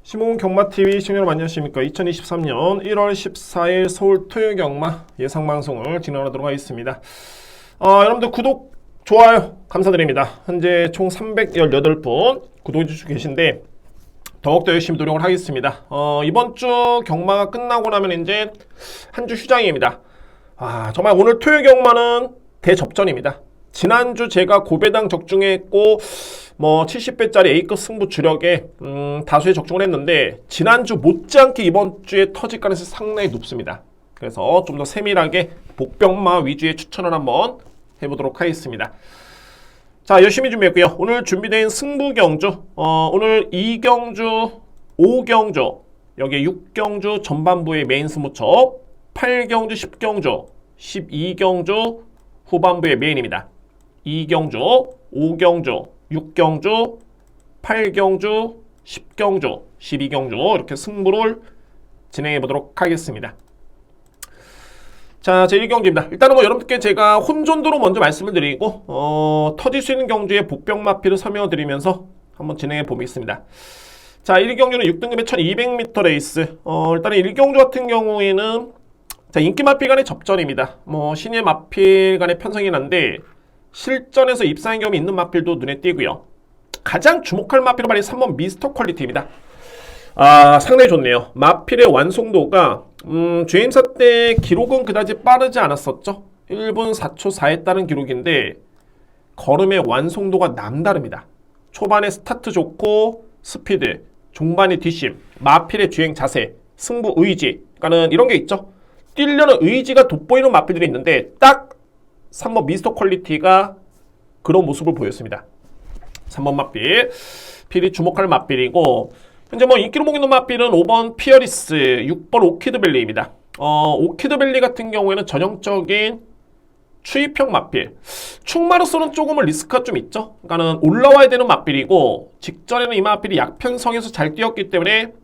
시몬 경마TV 시청자 여러분 안녕하십니까. 2023년 1월 14일 서울 토요경마 예상방송을 진행하도록 하겠습니다. 여러분들 구독, 좋아요 감사드립니다. 현재 총 318분 구독해주시고 계신데 더욱더 열심히 노력을 하겠습니다. 이번 주 경마가 끝나고 나면 이제 한 주 휴장입니다. 정말 오늘 토요경마는 대접전입니다. 지난주 제가 고배당 적중했고 70배짜리 A급 승부 주력에 다수의 적중을 했는데 지난주 못지않게 이번 주에 터질 가능성이 상당히 높습니다. 그래서 좀 더 세밀하게 복병마 위주의 추천을 한번 해보도록 하겠습니다. 자, 열심히 준비했고요. 오늘 준비된 승부 경주, 오늘 2경주, 5경주, 여기 6경주 전반부의 메인 승부처, 8경주, 10경주, 12경주 후반부의 메인입니다. 2경주, 5경주, 6경주, 8경주, 10경주, 12경주 이렇게 승부를 진행해 보도록 하겠습니다. 자, 제 1경주입니다. 일단은 여러분들께 제가 혼전도로 먼저 말씀을 드리고 터질 수 있는 경주의 복병마피를 설명을 드리면서 한번 진행해 보겠습니다. 자, 1경주는 6등급의 1200m 레이스. 일단은 1경주 같은 경우에는 자, 인기 마필 간의 접전입니다. 신예 마필 간의 편성이 난데 실전에서 입상의 경험이 있는 마필도 눈에 띄고요. 가장 주목할 마필은 바로 3번 미스터 퀄리티입니다. 상당히 좋네요. 마필의 완성도가 주행사 때 기록은 그다지 빠르지 않았었죠. 1분 4초 4에 따른 기록인데 걸음의 완성도가 남다릅니다. 초반에 스타트 좋고 스피드, 중반에 뒷심, 마필의 주행 자세, 승부 의지, 그러니까는 이런 게 있죠. 뛰려는 의지가 돋보이는 마필들이 있는데 딱 3번 미스터 퀄리티가 그런 모습을 보였습니다. 3번 마필, 필이 주목할 마필이고 현재 인기로 먹이는 마필은 5번 피어리스, 6번 오키드밸리입니다. 오키드밸리 같은 경우에는 전형적인 추입형 마필. 충마로서는 조금은 리스크가 좀 있죠. 그러니까는 올라와야 되는 마필이고 직전에는 이 마필이 약편성에서 잘 뛰었기 때문에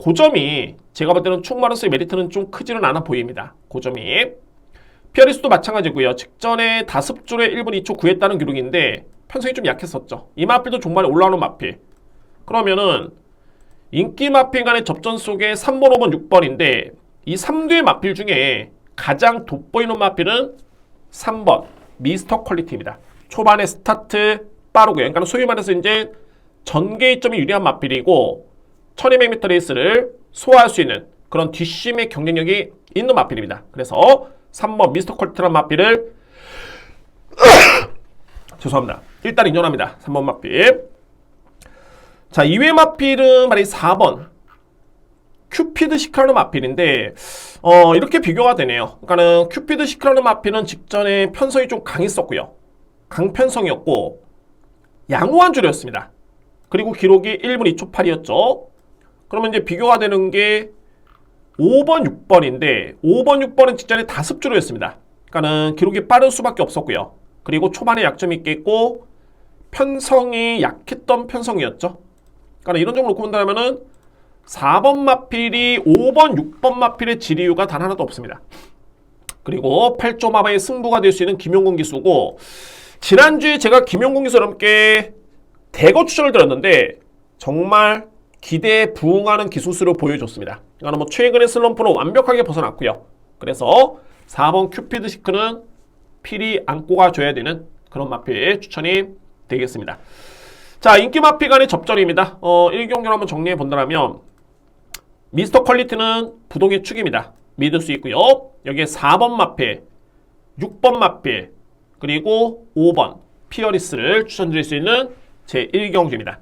그 점이 제가 볼 때는 충마로서의 메리트는 좀 크지는 않아 보입니다. 그 점이. 피어리스도 마찬가지고요. 직전에 다습줄에 1분 2초 9했다는 기록인데 편성이 좀 약했었죠. 이 마필도 종반에 올라오는 마필. 그러면은 인기 마필 간의 접전 속에 3번, 5번, 6번인데 이 3두의 마필 중에 가장 돋보이는 마필은 3번 미스터 퀄리티입니다. 초반에 스타트 빠르고요. 그러니까 소위 말해서 이제 전개점이 유리한 마필이고 1200m 레이스를 소화할 수 있는 그런 뒷심의 경쟁력이 있는 마필입니다. 그래서 3번 미스터 퀄리티라는 마필을 죄송합니다. 일단 인정합니다. 3번 마필. 자, 2회 마필은 말이 4번 큐피드 시크라는 마필인데 이렇게 비교가 되네요. 그러니까는 큐피드 시크라는 마필은 직전에 편성이 좀 강했었고요. 강편성이었고 양호한 줄이었습니다. 그리고 기록이 1분 2초 8이었죠. 그러면 이제 비교가 되는 게 5번, 6번인데 5번, 6번은 직전에 다습주로였습니다. 그러니까는 기록이 빠른 수밖에 없었고요. 그리고 초반에 약점이 있겠고 편성이 약했던 편성이었죠. 그러니까 이런 점을 놓고 본다면은 4번 마필이 5번, 6번 마필의 지리유가 단 하나도 없습니다. 그리고 8조 마마의 승부가 될 수 있는 김용곤 기수고 지난주에 제가 김용곤 기수 여러분께 대거 추천을 드렸는데 정말 기대에 부응하는 기술수를 보여줬습니다. 그러니까 최근의 슬럼프는 완벽하게 벗어났고요. 그래서 4번 큐피드 시크는 필히 안고 가줘야 되는 그런 마필 추천이 되겠습니다. 자, 인기 마필 간의 접전입니다. 1경기를 한번 정리해 본다면 미스터 퀄리티는 부동의 축입니다. 믿을 수 있고요. 여기에 4번 마필, 6번 마필, 그리고 5번 피어리스를 추천드릴 수 있는 제 1경주입니다.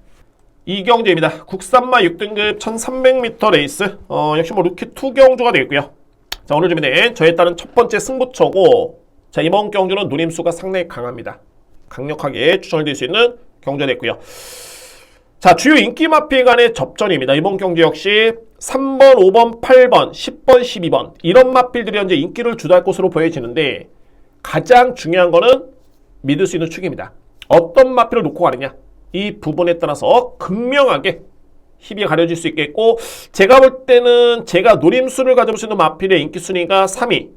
2경주입니다. 국산마 6등급 1300m 레이스 역시 루키 2경주가 되겠고요. 자, 오늘 준비된 저에 따른 첫 번째 승부처고 자, 이번 경주는 누림수가 상당히 강합니다. 강력하게 추천을 드릴 수 있는 경주가 됐고요. 자, 주요 인기 마필 간의 접전입니다. 이번 경주 역시 3번, 5번, 8번, 10번, 12번 이런 마필들이 현재 인기를 주도할 것으로 보여지는데 가장 중요한 거는 믿을 수 있는 축입니다. 어떤 마필을 놓고 가느냐 이 부분에 따라서 극명하게 힘이 가려질 수 있겠고 제가 볼 때는 제가 노림수를 가져볼 수 있는 마필의 인기 순위가 3위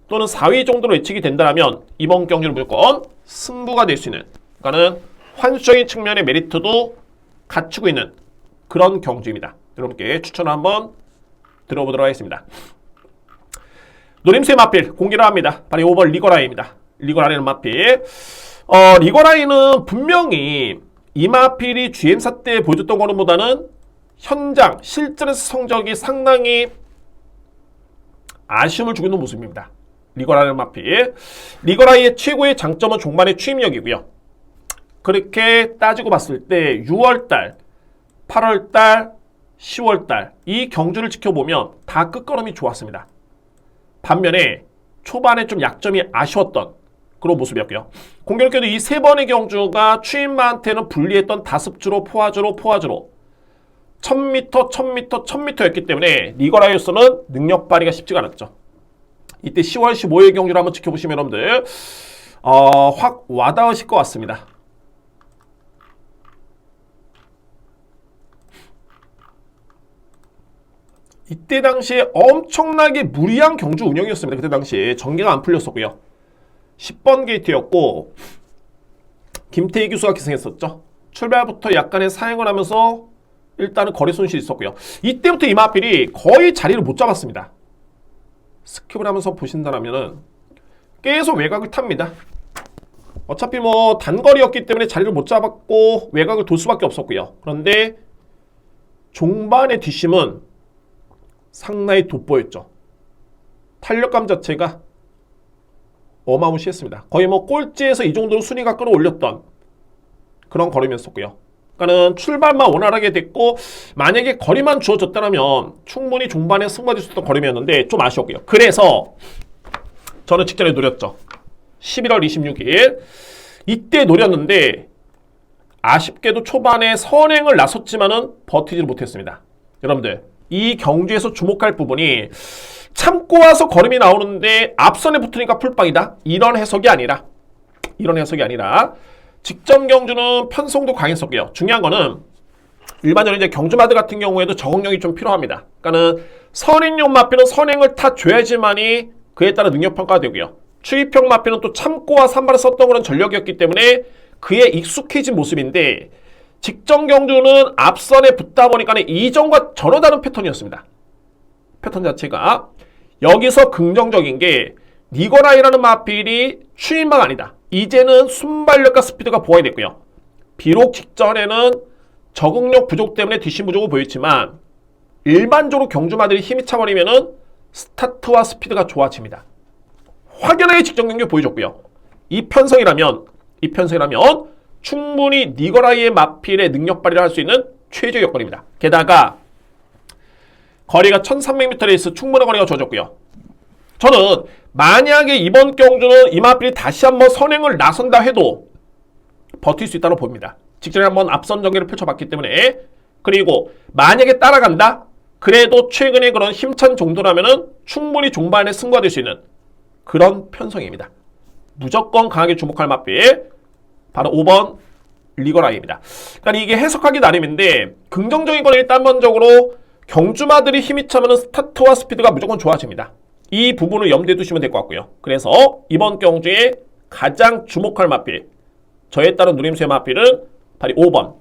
또는 4위 정도로 예측이 된다면 이번 경주는 무조건 승부가 될 수 있는 그러니까는 환수적인 측면의 메리트도 갖추고 있는 그런 경주입니다. 여러분께 추천을 한번 들어보도록 하겠습니다. 노림수의 마필 공개를 합니다. 바로 5번 리거라이입니다. 리거라이는 마필. 리거라이는 분명히 이 마필이 GM사 때 보여줬던 거는보다는 현장 실전에서 성적이 상당히 아쉬움을 주고 있는 모습입니다. 리거라이는 마필. 리거라이의 최고의 장점은 종반의 추임력이고요. 그렇게 따지고 봤을 때 6월달, 8월달, 10월달 이 경주를 지켜보면 다 끝걸음이 좋았습니다. 반면에 초반에 좀 약점이 아쉬웠던 그런 모습이었고요. 공교롭게도 이 세 번의 경주가 추임마한테는 불리했던 다습주로 포화주로 1000m, 1000m, 1000m였기 때문에 리거라이어스는 능력 발휘가 쉽지가 않았죠. 이때 10월 15일 경주를 한번 지켜보시면 여러분들 확 와닿으실 것 같습니다. 이때 당시에 엄청나게 무리한 경주 운영이었습니다. 그때 당시에 전개가 안 풀렸었고요. 10번 게이트였고 김태희 교수가 기승했었죠. 출발부터 약간의 사행을 하면서 일단은 거리 손실이 있었고요. 이때부터 이마필이 거의 자리를 못 잡았습니다. 스킵을 하면서 보신다면은 계속 외곽을 탑니다. 어차피 뭐 단거리였기 때문에 자리를 못 잡았고 외곽을 돌 수밖에 없었고요. 그런데 종반의 뒷심은 상당히 돋보였죠. 탄력감 자체가 어마무시했습니다. 거의 뭐 꼴찌에서 이 정도로 순위가 끌어올렸던 그런 걸음이었었고요. 그러니까는 출발만 원활하게 됐고 만약에 거리만 주어졌다면 충분히 종반에 승부할 수 있었던 걸음이었는데 좀 아쉬웠고요. 그래서 저는 직전에 노렸죠. 11월 26일 이때 노렸는데 아쉽게도 초반에 선행을 나섰지만은 버티지를 못했습니다. 여러분들 이 경주에서 주목할 부분이 참고 와서 걸음이 나오는데 앞선에 붙으니까 풀빵이다. 이런 해석이 아니라 직전 경주는 편성도 강했었고요. 중요한 거는 일반적으로 이제 경주마들 같은 경우에도 적응력이 좀 필요합니다. 그러니까는 선행용 마필은 선행을 타줘야지만이 그에 따라 능력 평가가 되고요. 추입형 마필은 또 참고와 산발을 썼던 그런 전력이었기 때문에 그에 익숙해진 모습인데 직전 경주는 앞선에 붙다 보니까 이전과 전혀 다른 패턴이었습니다. 패턴 자체가 여기서 긍정적인 게 리거라이라는 마필이 추임마가 아니다. 이제는 순발력과 스피드가 보완이 됐고요. 비록 직전에는 적응력 부족 때문에 뒷심 부족을 보였지만 일반적으로 경주마들이 힘이 차버리면은 스타트와 스피드가 좋아집니다. 확연하게 직전 경기 보여줬고요. 이 편성이라면 충분히 리거라이의 마필의 능력 발휘를 할 수 있는 최적 여건입니다. 게다가 거리가 1300m 레이스 충분한 거리가 주어졌고요. 저는 만약에 이번 경주는 이 마필이 다시 한번 선행을 나선다 해도 버틸 수 있다고 봅니다. 직전에 한번 앞선 전개를 펼쳐봤기 때문에. 그리고 만약에 따라간다? 그래도 최근에 그런 힘찬 정도라면은 충분히 종반에 승부가 될 수 있는 그런 편성입니다. 무조건 강하게 주목할 마필 바로 5번 리거라이입니다. 그러니까 이게 해석하기 나름인데 긍정적인 건 일단 먼저로 경주마들이 힘이 차면 스타트와 스피드가 무조건 좋아집니다. 이 부분을 염두에 두시면 될 것 같고요. 그래서 이번 경주에 가장 주목할 마필, 저에 따른 누림수의 마필은 바로 5번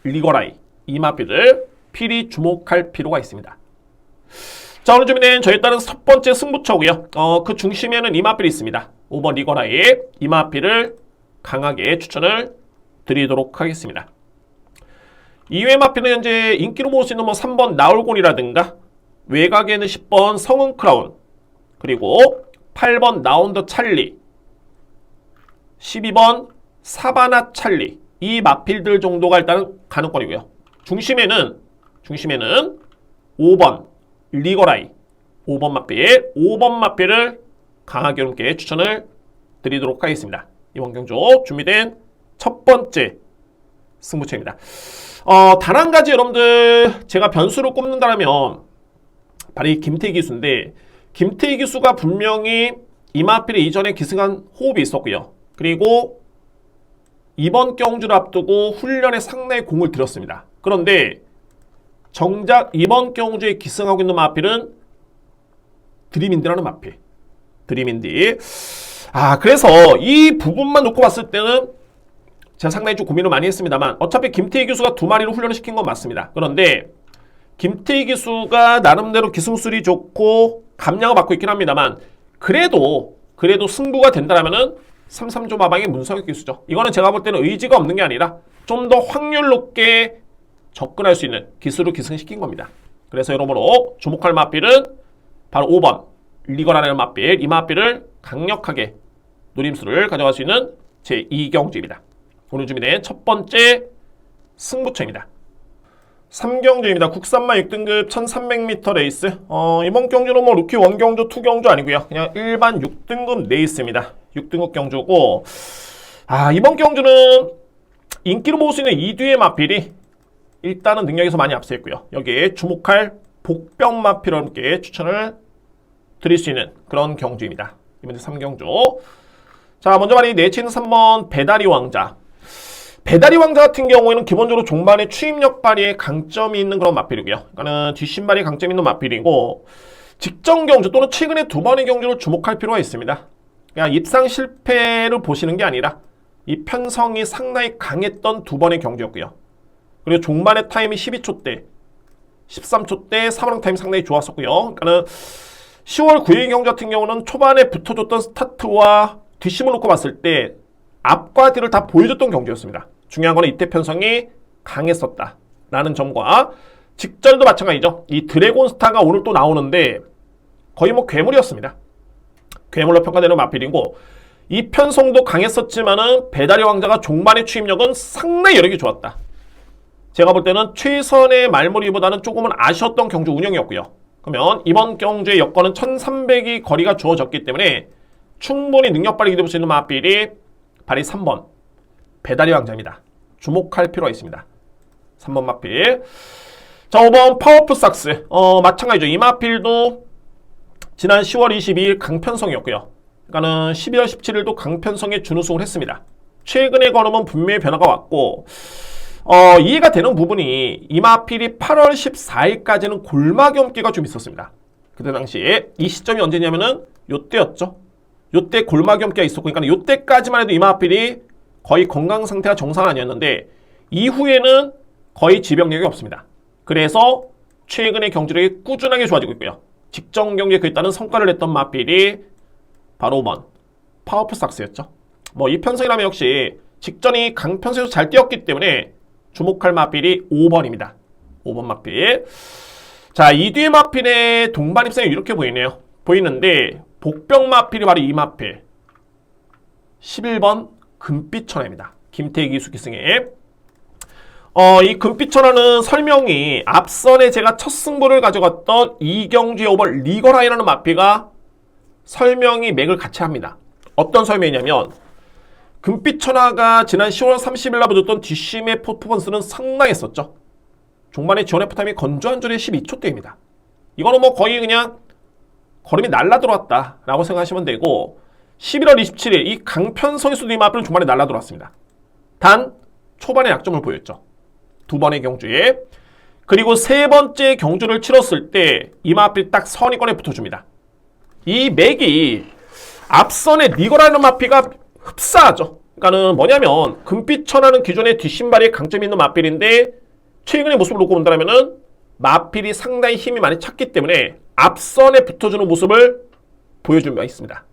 리거라이. 이 마필을 필히 주목할 필요가 있습니다. 자, 오늘 준비된 저에 따른 첫 번째 승부처고요. 그 중심에는 이 마필이 있습니다. 5번 리거라이. 이 마필을 강하게 추천을 드리도록 하겠습니다. 이외 마필은 현재 인기로 모을 수 있는 뭐 3번 나올곤이라든가 외곽에는 10번 성은 크라운, 그리고 8번 나온더 찰리, 12번 사바나 찰리, 이 마필들 정도가 일단은 가능권이고요. 중심에는 5번 리거라이, 5번 마필을 강하게 여러분께 추천을 드리도록 하겠습니다. 이번 경주 준비된 첫 번째 승부처입니다. 단 한 가지 여러분들 제가 변수를 꼽는다면 바로 이 김태희 기수인데, 김태희 기수가 분명히 이마필에 이전에 기승한 호흡이 있었고요. 그리고 이번 경주를 앞두고 훈련에 상당히 공을 들였습니다. 그런데 정작 이번 경주에 기승하고 있는 마필은 드림인디라는 마필. 드림인디. 그래서 이 부분만 놓고 봤을 때는 제가 상당히 좀 고민을 많이 했습니다만 어차피 김태희 교수가 두 마리로 훈련을 시킨 건 맞습니다. 그런데 김태희 기수가 나름대로 기승술이 좋고 감량을 받고 있긴 합니다만 그래도 승부가 된다면은 3-3조 마방의 문성혁 기수죠. 이거는 제가 볼 때는 의지가 없는 게 아니라 좀 더 확률 높게 접근할 수 있는 기수로 기승시킨 겁니다. 그래서 여러모로 주목할 마필은 바로 5번 리거라는 마필, 이 마필을 강력하게 노림수를 가져갈 수 있는 제2경주입니다. 오늘 준비된 첫 번째 승부처입니다. 3경주입니다. 국산마 6등급 1300m 레이스. 이번 경주는 뭐 루키 1경주, 2경주 아니고요. 그냥 일반 6등급 레이스입니다. 6등급 경주고, 이번 경주는 인기로 모을 수 있는 2뒤의 마필이 일단은 능력에서 많이 앞서 있고요. 여기에 주목할 복병 마필을 함께 추천을 드릴 수 있는 그런 경주입니다. 이번 3경주. 자, 먼저 말이 내치는 3번 배다리 왕자. 배다리 왕자 같은 경우에는 기본적으로 종반의 추임력 발휘에 강점이 있는 그런 마필이고요. 그러니까는 뒷심발이 강점이 있는 마필이고, 직전 경주 또는 최근에 2번의 경주를 주목할 필요가 있습니다. 그냥 입상 실패를 보시는 게 아니라 이 편성이 상당히 강했던 2번의 경주였고요. 그리고 종반의 타임이 12초대, 13초대 3랑 타임이 상당히 좋았었고요. 그러니까는 10월 9일 경주 같은 경우는 초반에 붙어줬던 스타트와 뒷심을 놓고 봤을 때 앞과 뒤를 다 보여줬던 경주였습니다. 중요한 거는 이때 편성이 강했었다라는 점과 직전도 마찬가지죠. 이 드래곤 스타가 오늘 또 나오는데 거의 뭐 괴물이었습니다. 괴물로 평가되는 마필이고, 이 편성도 강했었지만은 배다리 왕자가 종반의 추임력은 상당히 여력이 좋았다. 제가 볼 때는 최선의 말머리보다는 조금은 아쉬웠던 경주 운영이었고요. 그러면 이번 경주의 여건은 1300이 거리가 주어졌기 때문에 충분히 능력 발휘 기대볼 수 있는 마필이 바로 3번 배다리 왕자입니다. 주목할 필요가 있습니다. 3번 마필. 자, 5번 파워풀 삭스. 마찬가지죠. 이 마필도 지난 10월 22일 강편성이었고요. 그러니까는 12월 17일도 강편성에 준우승을 했습니다. 최근의 걸음은 분명히 변화가 왔고, 이해가 되는 부분이 이 마필이 8월 14일까지는 골마 경기가 좀 있었습니다. 그때 당시에 이 시점이 언제냐면은 요때였죠. 요때 골마 경기가 있었고, 그러니까 요때까지만 해도 이 마필이 거의 건강 상태가 정상 아니었는데 이후에는 거의 지병력이 없습니다. 그래서 최근의 경주력이 꾸준하게 좋아지고 있고요. 직전 경기에 그랬다는 성과를 냈던 마필이 바로 5번 파워풀 삭스였죠. 뭐 이 편성이라면 역시 직전이 강편성에서 잘 뛰었기 때문에 주목할 마필이 5번입니다. 5번 마필. 자, 이 뒤의 마필의 동반 입성이 이렇게 보이네요. 보이는데 복병 마필이 바로 이 마필 11번 금빛천하입니다. 김태희 기수 기승의 이 금빛천하는 설명이 앞선에 제가 첫 승부를 가져갔던 이경주의 5번 리거라이라는 마필과 설명이 맥을 같이 합니다. 어떤 설명이냐면 금빛천하가 지난 10월 30일 날 붙었던 뒷심의 퍼포먼스는 상당했었죠. 종반의 지원 F타임이 건조한 줄에 12초대입니다. 이거는 뭐 거의 그냥 걸음이 날라 들어왔다라고 생각하시면 되고, 11월 27일 이 강편성에서도 이 마필은 종반에 날라 들어왔습니다. 단 초반에 약점을 보였죠. 2번의 경주에. 그리고 3번째 경주를 치렀을 때 이 마필 딱 선의권에 붙어줍니다. 이 맥이 앞선의 리거라는 마필과 흡사하죠. 그러니까는 뭐냐면 금빛천하는 기존의 뒷신발에 강점이 있는 마필인데 최근의 모습을 놓고 본다면은 마필이 상당히 힘이 많이 찼기 때문에 앞선에 붙어주는 모습을 보여준 바 있습니다.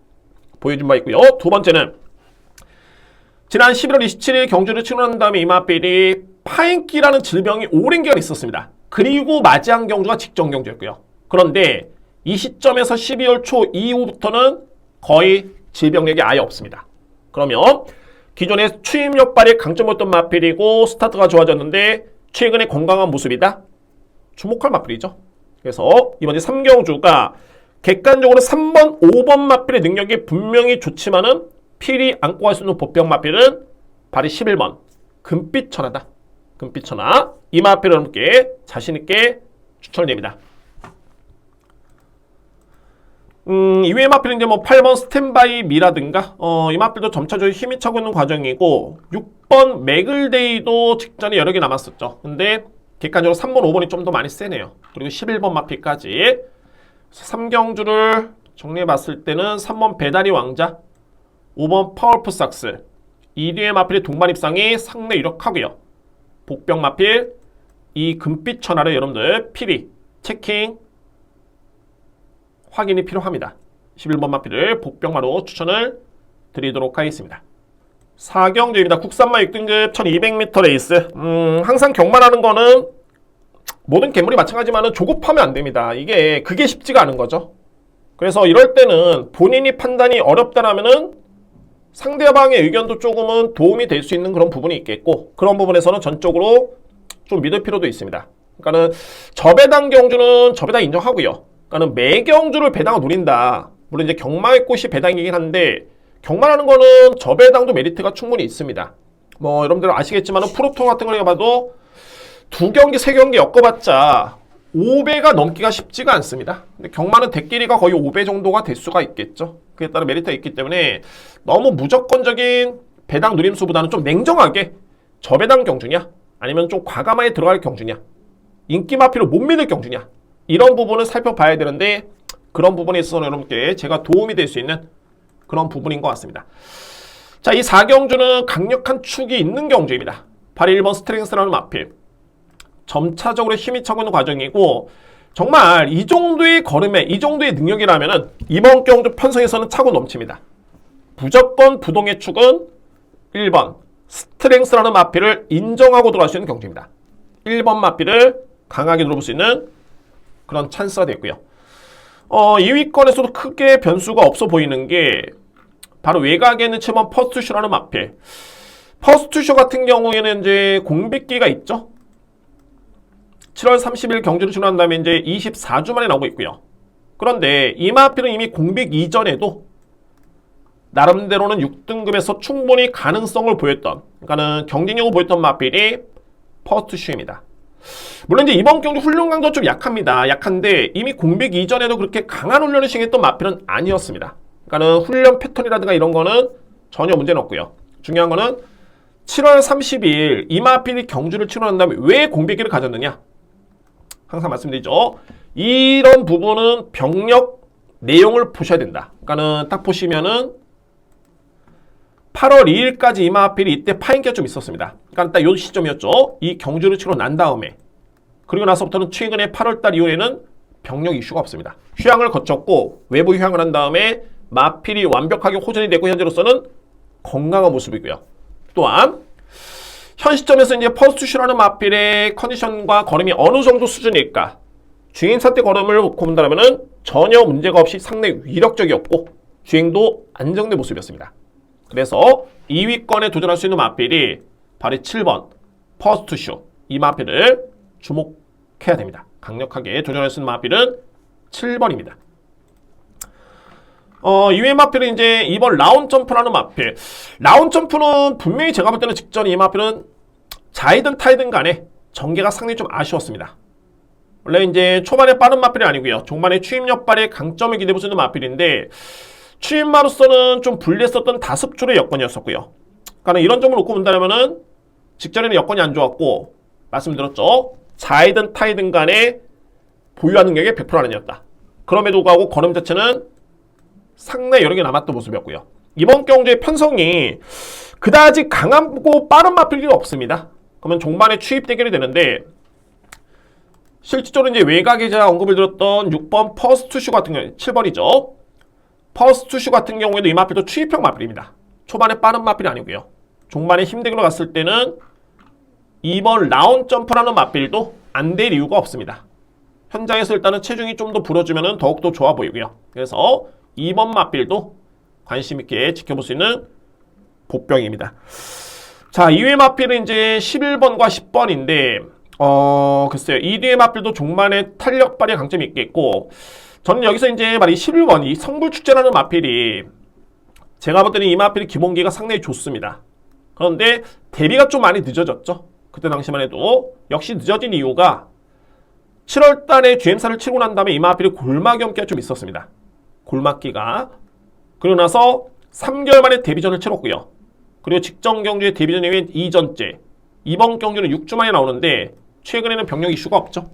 보여준 바 있고요. 2번째는 지난 11월 27일 경주를 치른 다음에 이 마필이 파인기라는 질병이 오랜 기간 있었습니다. 그리고 맞이한 경주가 직전 경주였고요. 그런데 이 시점에서 12월 초 이후부터는 거의 질병력이 아예 없습니다. 그러면 기존의 추임력 발휘에 강점이었던 마필이고 스타트가 좋아졌는데 최근에 건강한 모습이다? 주목할 마필이죠. 그래서 이번에 3경주가 객관적으로 3번, 5번 마필의 능력이 분명히 좋지만은 필히 안고 갈 수 있는 복병 마필은 바로 11번 금빛천하다. 금빛천하. 이 마필을 함께 자신있게 추천드립니다. 이외의 마필은 이제 뭐 8번 스탠바이 미라든가 이 마필도 점차적으로 힘이 차고 있는 과정이고, 6번 맥을데이도 직전에 여러 개 남았었죠. 근데 객관적으로 3번, 5번이 좀 더 많이 세네요. 그리고 11번 마필까지 3경주를 정리해봤을 때는 3번 배다리 왕자, 5번 파워풀 삭스, 2뒤의 마필의 동반 입상이 상당히 유력하고요. 복병 마필, 이 금빛 천하를 여러분들 필히 체킹 확인이 필요합니다. 11번 마필을 복병마로 추천을 드리도록 하겠습니다. 4경주입니다. 국산마 6등급 1200m 레이스. 항상 경마라는 거는 모든 괴물이 마찬가지지만 조급하면 안 됩니다. 그게 쉽지가 않은 거죠. 그래서 이럴 때는 본인이 판단이 어렵다라면은 상대방의 의견도 조금은 도움이 될 수 있는 그런 부분이 있겠고, 그런 부분에서는 전적으로 좀 믿을 필요도 있습니다. 그러니까는 저배당 경주는 저배당 인정하고요. 그러니까는 매경주를 배당을 노린다. 물론 이제 경마의 꽃이 배당이긴 한데, 경마라는 거는 저배당도 메리트가 충분히 있습니다. 뭐 여러분들 아시겠지만 프로토 같은 걸 해봐도 2경기, 3경기 엮어봤자 5배가 넘기가 쉽지가 않습니다. 근데 경마는 대끼리가 거의 5배 정도가 될 수가 있겠죠. 그에 따라 메리트가 있기 때문에 너무 무조건적인 배당 누림수보다는 좀 냉정하게 저배당 경주냐, 아니면 좀 과감하게 들어갈 경주냐, 인기 마피로 못 믿을 경주냐, 이런 부분을 살펴봐야 되는데, 그런 부분에 있어서 여러분께 제가 도움이 될 수 있는 그런 부분인 것 같습니다. 자, 이 4경주는 강력한 축이 있는 경주입니다. 바로 1번 스트렝스라는 마필. 점차적으로 힘이 차고 있는 과정이고, 정말 이 정도의 걸음에 이 정도의 능력이라면은 이번 경주 편성에서는 차고 넘칩니다. 무조건 부동의 축은 1번 스트렝스라는 마필을 인정하고 들어갈 수 있는 경주입니다. 1번 마필을 강하게 눌러볼 수 있는 그런 찬스가 되고요. 2위권에서도 크게 변수가 없어 보이는 게 바로 외곽에 있는 7번 퍼스트쇼라는 마필. 퍼스트쇼 같은 경우에는 이제 공백기가 있죠. 7월 30일 경주를 치른 다음에 이제 24주 만에 나오고 있고요. 그런데 이 마필은 이미 공백 이전에도 나름대로는 6등급에서 충분히 가능성을 보였던, 그러니까는 경쟁력을 보였던 마필이 퍼스트쇼입니다. 물론 이제 이번 경주 훈련 강도가 좀 약합니다. 약한데 이미 공백 이전에도 그렇게 강한 훈련을 시행했던 마필은 아니었습니다. 그러니까는 훈련 패턴이라든가 이런 거는 전혀 문제는 없고요. 중요한 거는 7월 30일 이 마필이 경주를 치러난 다음에 왜 공백기를 가졌느냐? 항상 말씀드리죠. 이런 부분은 병력 내용을 보셔야 된다. 그러니까는 딱 보시면은 8월 2일까지 이 마필이 이때 파인기가 좀 있었습니다. 그러니까 딱 이 시점이었죠. 이 경주를 치러 난 다음에. 그리고 나서부터는 최근에 8월달 이후에는 병력 이슈가 없습니다. 휴양을 거쳤고 외부 휴양을 한 다음에 마필이 완벽하게 호전이 되고 현재로서는 건강한 모습이고요. 또한 현 시점에서 이제 퍼스트슈라는 마필의 컨디션과 걸음이 어느 정도 수준일까? 주행사 때 걸음을 놓고 본다면은 전혀 문제가 없이 상당히 위력적이었고 주행도 안정된 모습이었습니다. 그래서 2위권에 도전할 수 있는 마필이 바로 7번 퍼스트슈, 이 마필을 주목해야 됩니다. 강력하게 도전할 수 있는 마필은 7번입니다. 2회 마필은 이제 2번 라운점프라는 마필. 라운점프는 분명히 제가 볼 때는 직전 이 마필은 좌이든 타이든 간에 전개가 상당히 좀 아쉬웠습니다. 원래 이제 초반에 빠른 마필이 아니고요. 종반에 추임력발의 강점을 기대해 볼 수 있는 마필인데 추임마로서는 좀 불리했었던 다습줄의 여건이었었고요. 그러니까 이런 점을 놓고 본다면은 직전에는 여건이 안 좋았고 말씀드렸죠. 좌이든 타이든 간에 보유하는 능력이 100% 아니었다. 그럼에도 불구하고 걸음 자체는 상당히 여러 개 남았던 모습이었고요. 이번 경주의 편성이 그다지 강하고 빠른 마필이 없습니다. 그러면 종반에 추입 대결이 되는데 실질적으로 이제 외곽에 제가 언급을 드렸던 6번 퍼스트슈 같은 경우에 7번이죠. 퍼스트슈 같은 경우에도 이 마필도 추입형 마필입니다. 초반에 빠른 마필이 아니고요. 종반에 힘대결로 갔을 때는 2번 라운 점프라는 마필도 안 될 이유가 없습니다. 현장에서 일단은 체중이 좀 더 불어주면 더욱더 좋아 보이고요. 그래서 2번 마필도 관심 있게 지켜볼 수 있는 복병입니다. 자, 2회 마필은 이제 11번과 10번인데 글쎄요. 2뒤의 마필도 종반에 탄력 발휘 강점이 있겠고 저는 여기서 이제 말이 11번 이 성불축제라는 마필이 제가 볼 때는 이 마필이 기본기가 상당히 좋습니다. 그런데 대비가 좀 많이 늦어졌죠. 그때 당시만 해도 역시 늦어진 이유가 7월달에 GM사를 치고 난 다음에 이 마필이 골막염기가 좀 있었습니다. 골막기가. 그리고 나서 3개월 만에 데뷔전을 치렀고요. 그리고 직전 경주에 데뷔전 이후에 2전째 이번 경주는 6주 만에 나오는데 최근에는 병력 이슈가 없죠.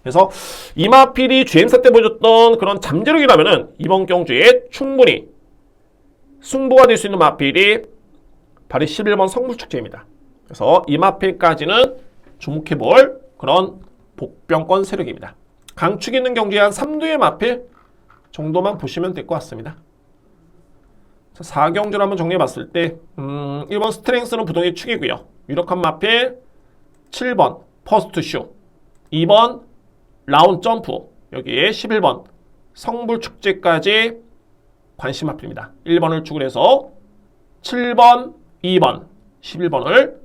그래서 이 마필이 GM사 때 보여줬던 그런 잠재력이라면은 이번 경주에 충분히 승부가 될 수 있는 마필이 바로 11번 성불축제입니다. 그래서 이 마필까지는 주목해볼 그런 복병권 세력입니다. 강축 있는 경주에 한 3두의 마필 정도만 보시면 될 것 같습니다. 4경주를 한번 정리해 봤을 때 1번 스트렝스는 부동의 축이고요. 유력한 마필 7번 퍼스트 쇼, 2번 라운 점프, 여기에 11번 성불 축제까지 관심 마필입니다. 1번을 축을 해서 7번, 2번, 11번을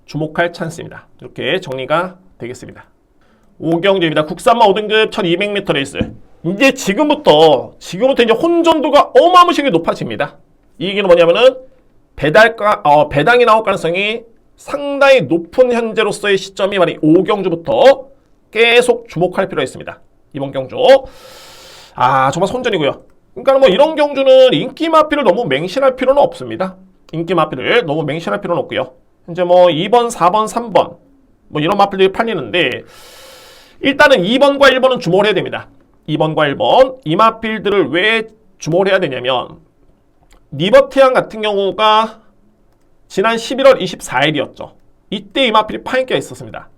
주목할 찬스입니다. 이렇게 정리가 되겠습니다. 5경주입니다. 국산마 5등급 1200m 레이스. 이제 지금부터 이제 혼전도가 어마무시하게 높아집니다. 이 얘기는 뭐냐면은 배당이 나올 가능성이 상당히 높은 현재로서의 시점이 바로 5경주부터 계속 주목할 필요가 있습니다. 이번 경주. 정말 손전이고요. 그러니까 뭐 이런 경주는 인기 마필을 너무 맹신할 필요는 없습니다. 인기 마필을 너무 맹신할 필요는 없고요. 현재 뭐 2번, 4번, 3번 뭐 이런 마필들이 팔리는데 일단은 2번과 1번은 주목을 해야 됩니다. 2번과 1번 이 마필들을 왜 주목을 해야 되냐면 리버티안 같은 경우가 지난 11월 24일이었죠. 이때 이 마필이 파인기가 있었습니다.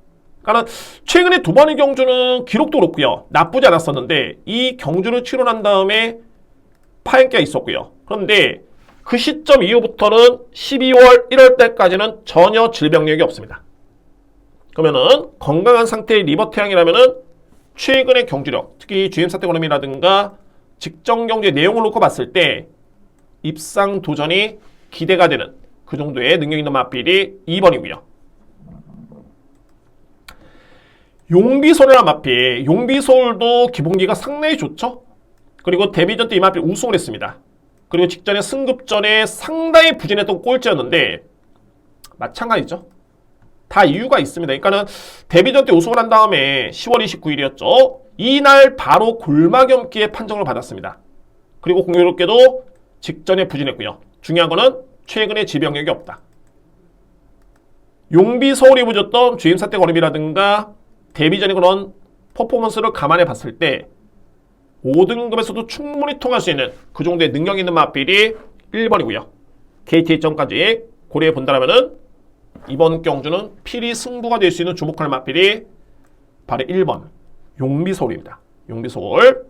그러니까 최근에 두 번의 경주는 기록도 그렇고요. 나쁘지 않았었는데 이 경주를 치르고 난 다음에 파인기가 있었고요. 그런데 그 시점 이후부터는 12월 1월 때까지는 전혀 질병력이 없습니다. 그러면은 건강한 상태의 리버티안이라면은 최근의 경주력, 특히 GM사태 걸음이라든가 직전 경주의 내용을 놓고 봤을 때 입상 도전이 기대가 되는 그 정도의 능력 있는 마필이 2번이고요. 용비소울이라는 마필, 용비소울도 기본기가 상당히 좋죠. 그리고 데뷔전 때 이 마필 우승을 했습니다. 그리고 직전에 승급전에 상당히 부진했던 꼴찌였는데 마찬가지죠. 다 이유가 있습니다. 그러니까는 데뷔전 때 우승을 한 다음에 10월 29일이었죠. 이날 바로 골마겸기에 판정을 받았습니다. 그리고 공교롭게도 직전에 부진했고요. 중요한 거는 최근에 지병력이 없다. 용비서울이 보여줬던 주임사태 걸음이라든가 데뷔전의 그런 퍼포먼스를 감안해 봤을 때 5등급에서도 충분히 통할 수 있는 그 정도의 능력 있는 마필이 1번이고요. KT전까지 고려해 본다면은 이번 경주는 필히 승부가 될 수 있는 주목할 마필이 바로 1번 용비서울입니다. 용비서울.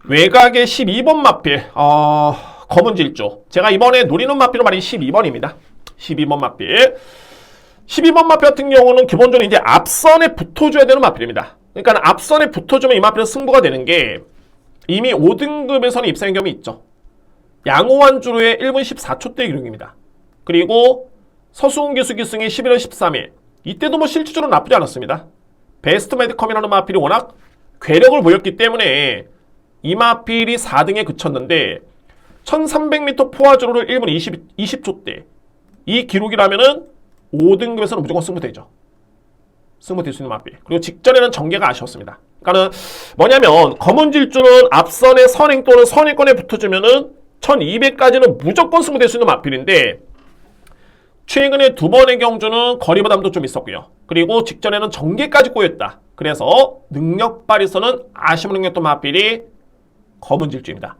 외곽의 12번 마필 검은 질주. 제가 이번에 노리는 마필은 말이 12번입니다. 12번 마필. 12번 마필 같은 경우는 기본적으로 이제 앞선에 붙어줘야 되는 마필입니다. 그러니까 앞선에 붙어주면 이 마필은 승부가 되는 게 이미 5등급에서는 입상의 경험이 있죠. 양호환주로의 1분 14초대 기록입니다. 그리고 서수훈 기수 기승이 11월 13일 이때도 뭐 실질적으로 나쁘지 않았습니다. 베스트 매드컴이라는 마필이 워낙 괴력을 보였기 때문에 이 마필이 4등에 그쳤는데 1300m 포화주로를 1분 20초대 이 기록이라면은 5등급에서는 무조건 승부되죠. 승부될 수 있는 마필. 그리고 직전에는 전개가 아쉬웠습니다. 그러니까는 뭐냐면 검은 질주는 앞선의 선행 또는 선행권에 붙어주면은 1200까지는 무조건 승부될 수 있는 마필인데 최근에 두 번의 경주는 거리 부담도 좀 있었고요. 그리고 직전에는 전개까지 꼬였다. 그래서 능력 발휘에서는 아쉬움을 느꼈던 마필이 검은 질주입니다.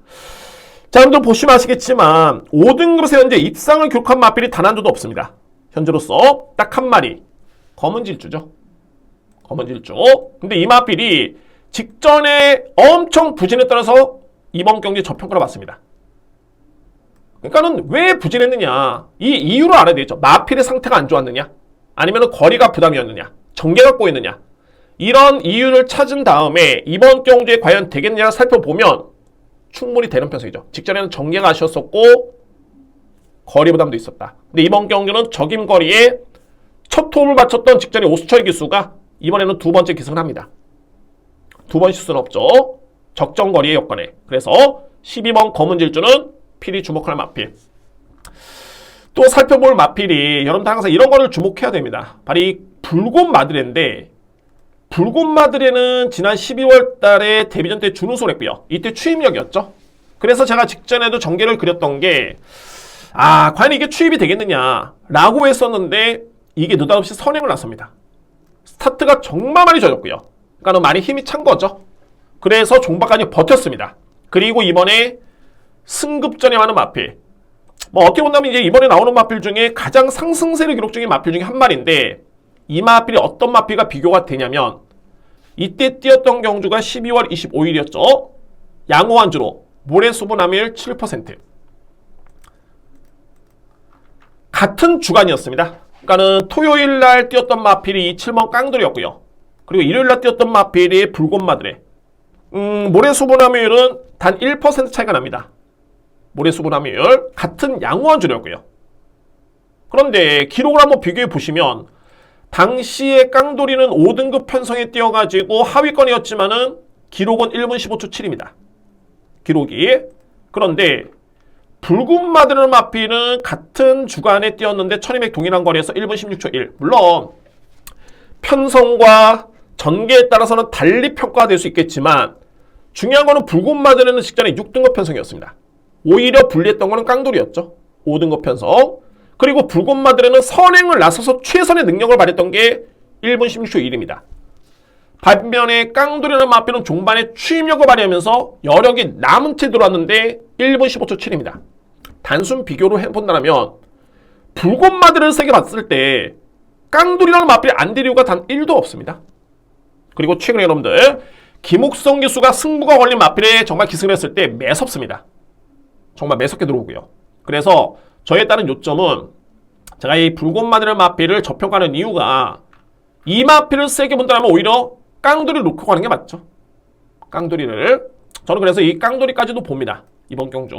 자, 여러분들 보시면 아시겠지만 5등급에서 현재 입상을 기록한 마필이 단 한 조도 없습니다. 현재로서 딱 한 마리 검은 질주죠. 검은 질주. 근데 이 마필이 직전에 엄청 부진에 따라서 이번 경기 저평가를 받습니다. 그러니까는 왜 부진했느냐 이 이유를 알아야 되겠죠. 마필의 상태가 안 좋았느냐 아니면 거리가 부담이었느냐 전개가 꼬였느냐 이런 이유를 찾은 다음에 이번 경주에 과연 되겠느냐를 살펴보면 충분히 되는 편성이죠. 직전에는 전개가 아쉬웠었고 거리 부담도 있었다. 근데 이번 경주는 적임거리에 첫 호흡을 맞췄던 직전에 오수철 기수가 이번에는 두 번째 기승을 합니다. 두 번 실수는 없죠. 적정거리의 여건에. 그래서 12번 검은 질주는 필히 주목할 마필. 또 살펴볼 마필이 여러분들 항상 이런 거를 주목해야 됩니다. 바로 이 붉은 마드레인데 붉은 마드레는 지난 12월 달에 데뷔전 때 준우승을 했고요. 이때 추임력이었죠. 그래서 제가 직전에도 전개를 그렸던 게 과연 이게 추입이 되겠느냐 라고 했었는데 이게 느닷없이 선행을 나섭니다. 스타트가 정말 많이 젖었고요. 그러니까 많이 힘이 찬 거죠. 그래서 종박까지 버텼습니다. 그리고 이번에 승급전에 많은 마필. 뭐 어떻게 본다면 이제 이번에 나오는 마필 중에 가장 상승세를 기록 중인 마필 중에 한 마리인데 이 마필이 어떤 마필과 비교가 되냐면 이때 뛰었던 경주가 12월 25일이었죠. 양호한주로 모래수분함유율 7%. 같은 주간이었습니다. 그러니까는 토요일 날 뛰었던 마필이 7번 깡돌이었고요. 그리고 일요일 날 뛰었던 마필이 붉은마들의 모래수분함유율은 단 1% 차이가 납니다. 모래수분함유율 같은 양호한주였고요. 그런데 기록을 한번 비교해 보시면 당시에 깡돌이는 5등급 편성에 뛰어가지고 하위권이었지만은 기록은 1분 15초 7입니다. 기록이. 그런데 붉은마들의 마필은 같은 주간에 뛰었는데 1200 동일한 거리에서 1분 16초 1. 물론 편성과 전개에 따라서는 달리 평가될 수 있겠지만 중요한 거는 붉은마들은 직전에 6등급 편성이었습니다. 오히려 불리했던 거는 깡돌이었죠. 5등급 편성. 그리고 붉은마들에는 선행을 나서서 최선의 능력을 발휘했던 게 1분 16초 1입니다. 반면에 깡돌이라는 마필은 종반에 추임력을 발휘하면서 여력이 남은 채 들어왔는데 1분 15초 7입니다. 단순 비교로 해본다면 붉은마들을 세게 봤을 때 깡돌이라는 마필의 안대류가 단 1도 없습니다. 그리고 최근에 여러분들 김옥성 기수가 승부가 걸린 마필에 정말 기승을 했을 때 매섭습니다. 정말 매섭게 들어오고요. 그래서 저에 따른 요점은 제가 이 붉은마들의 마필을 저평가하는 이유가 이 마필을 세게 본다면 오히려 깡돌이를 놓고 가는 게 맞죠. 깡돌이를. 저는 그래서 이 깡돌이까지도 봅니다. 이번 경주.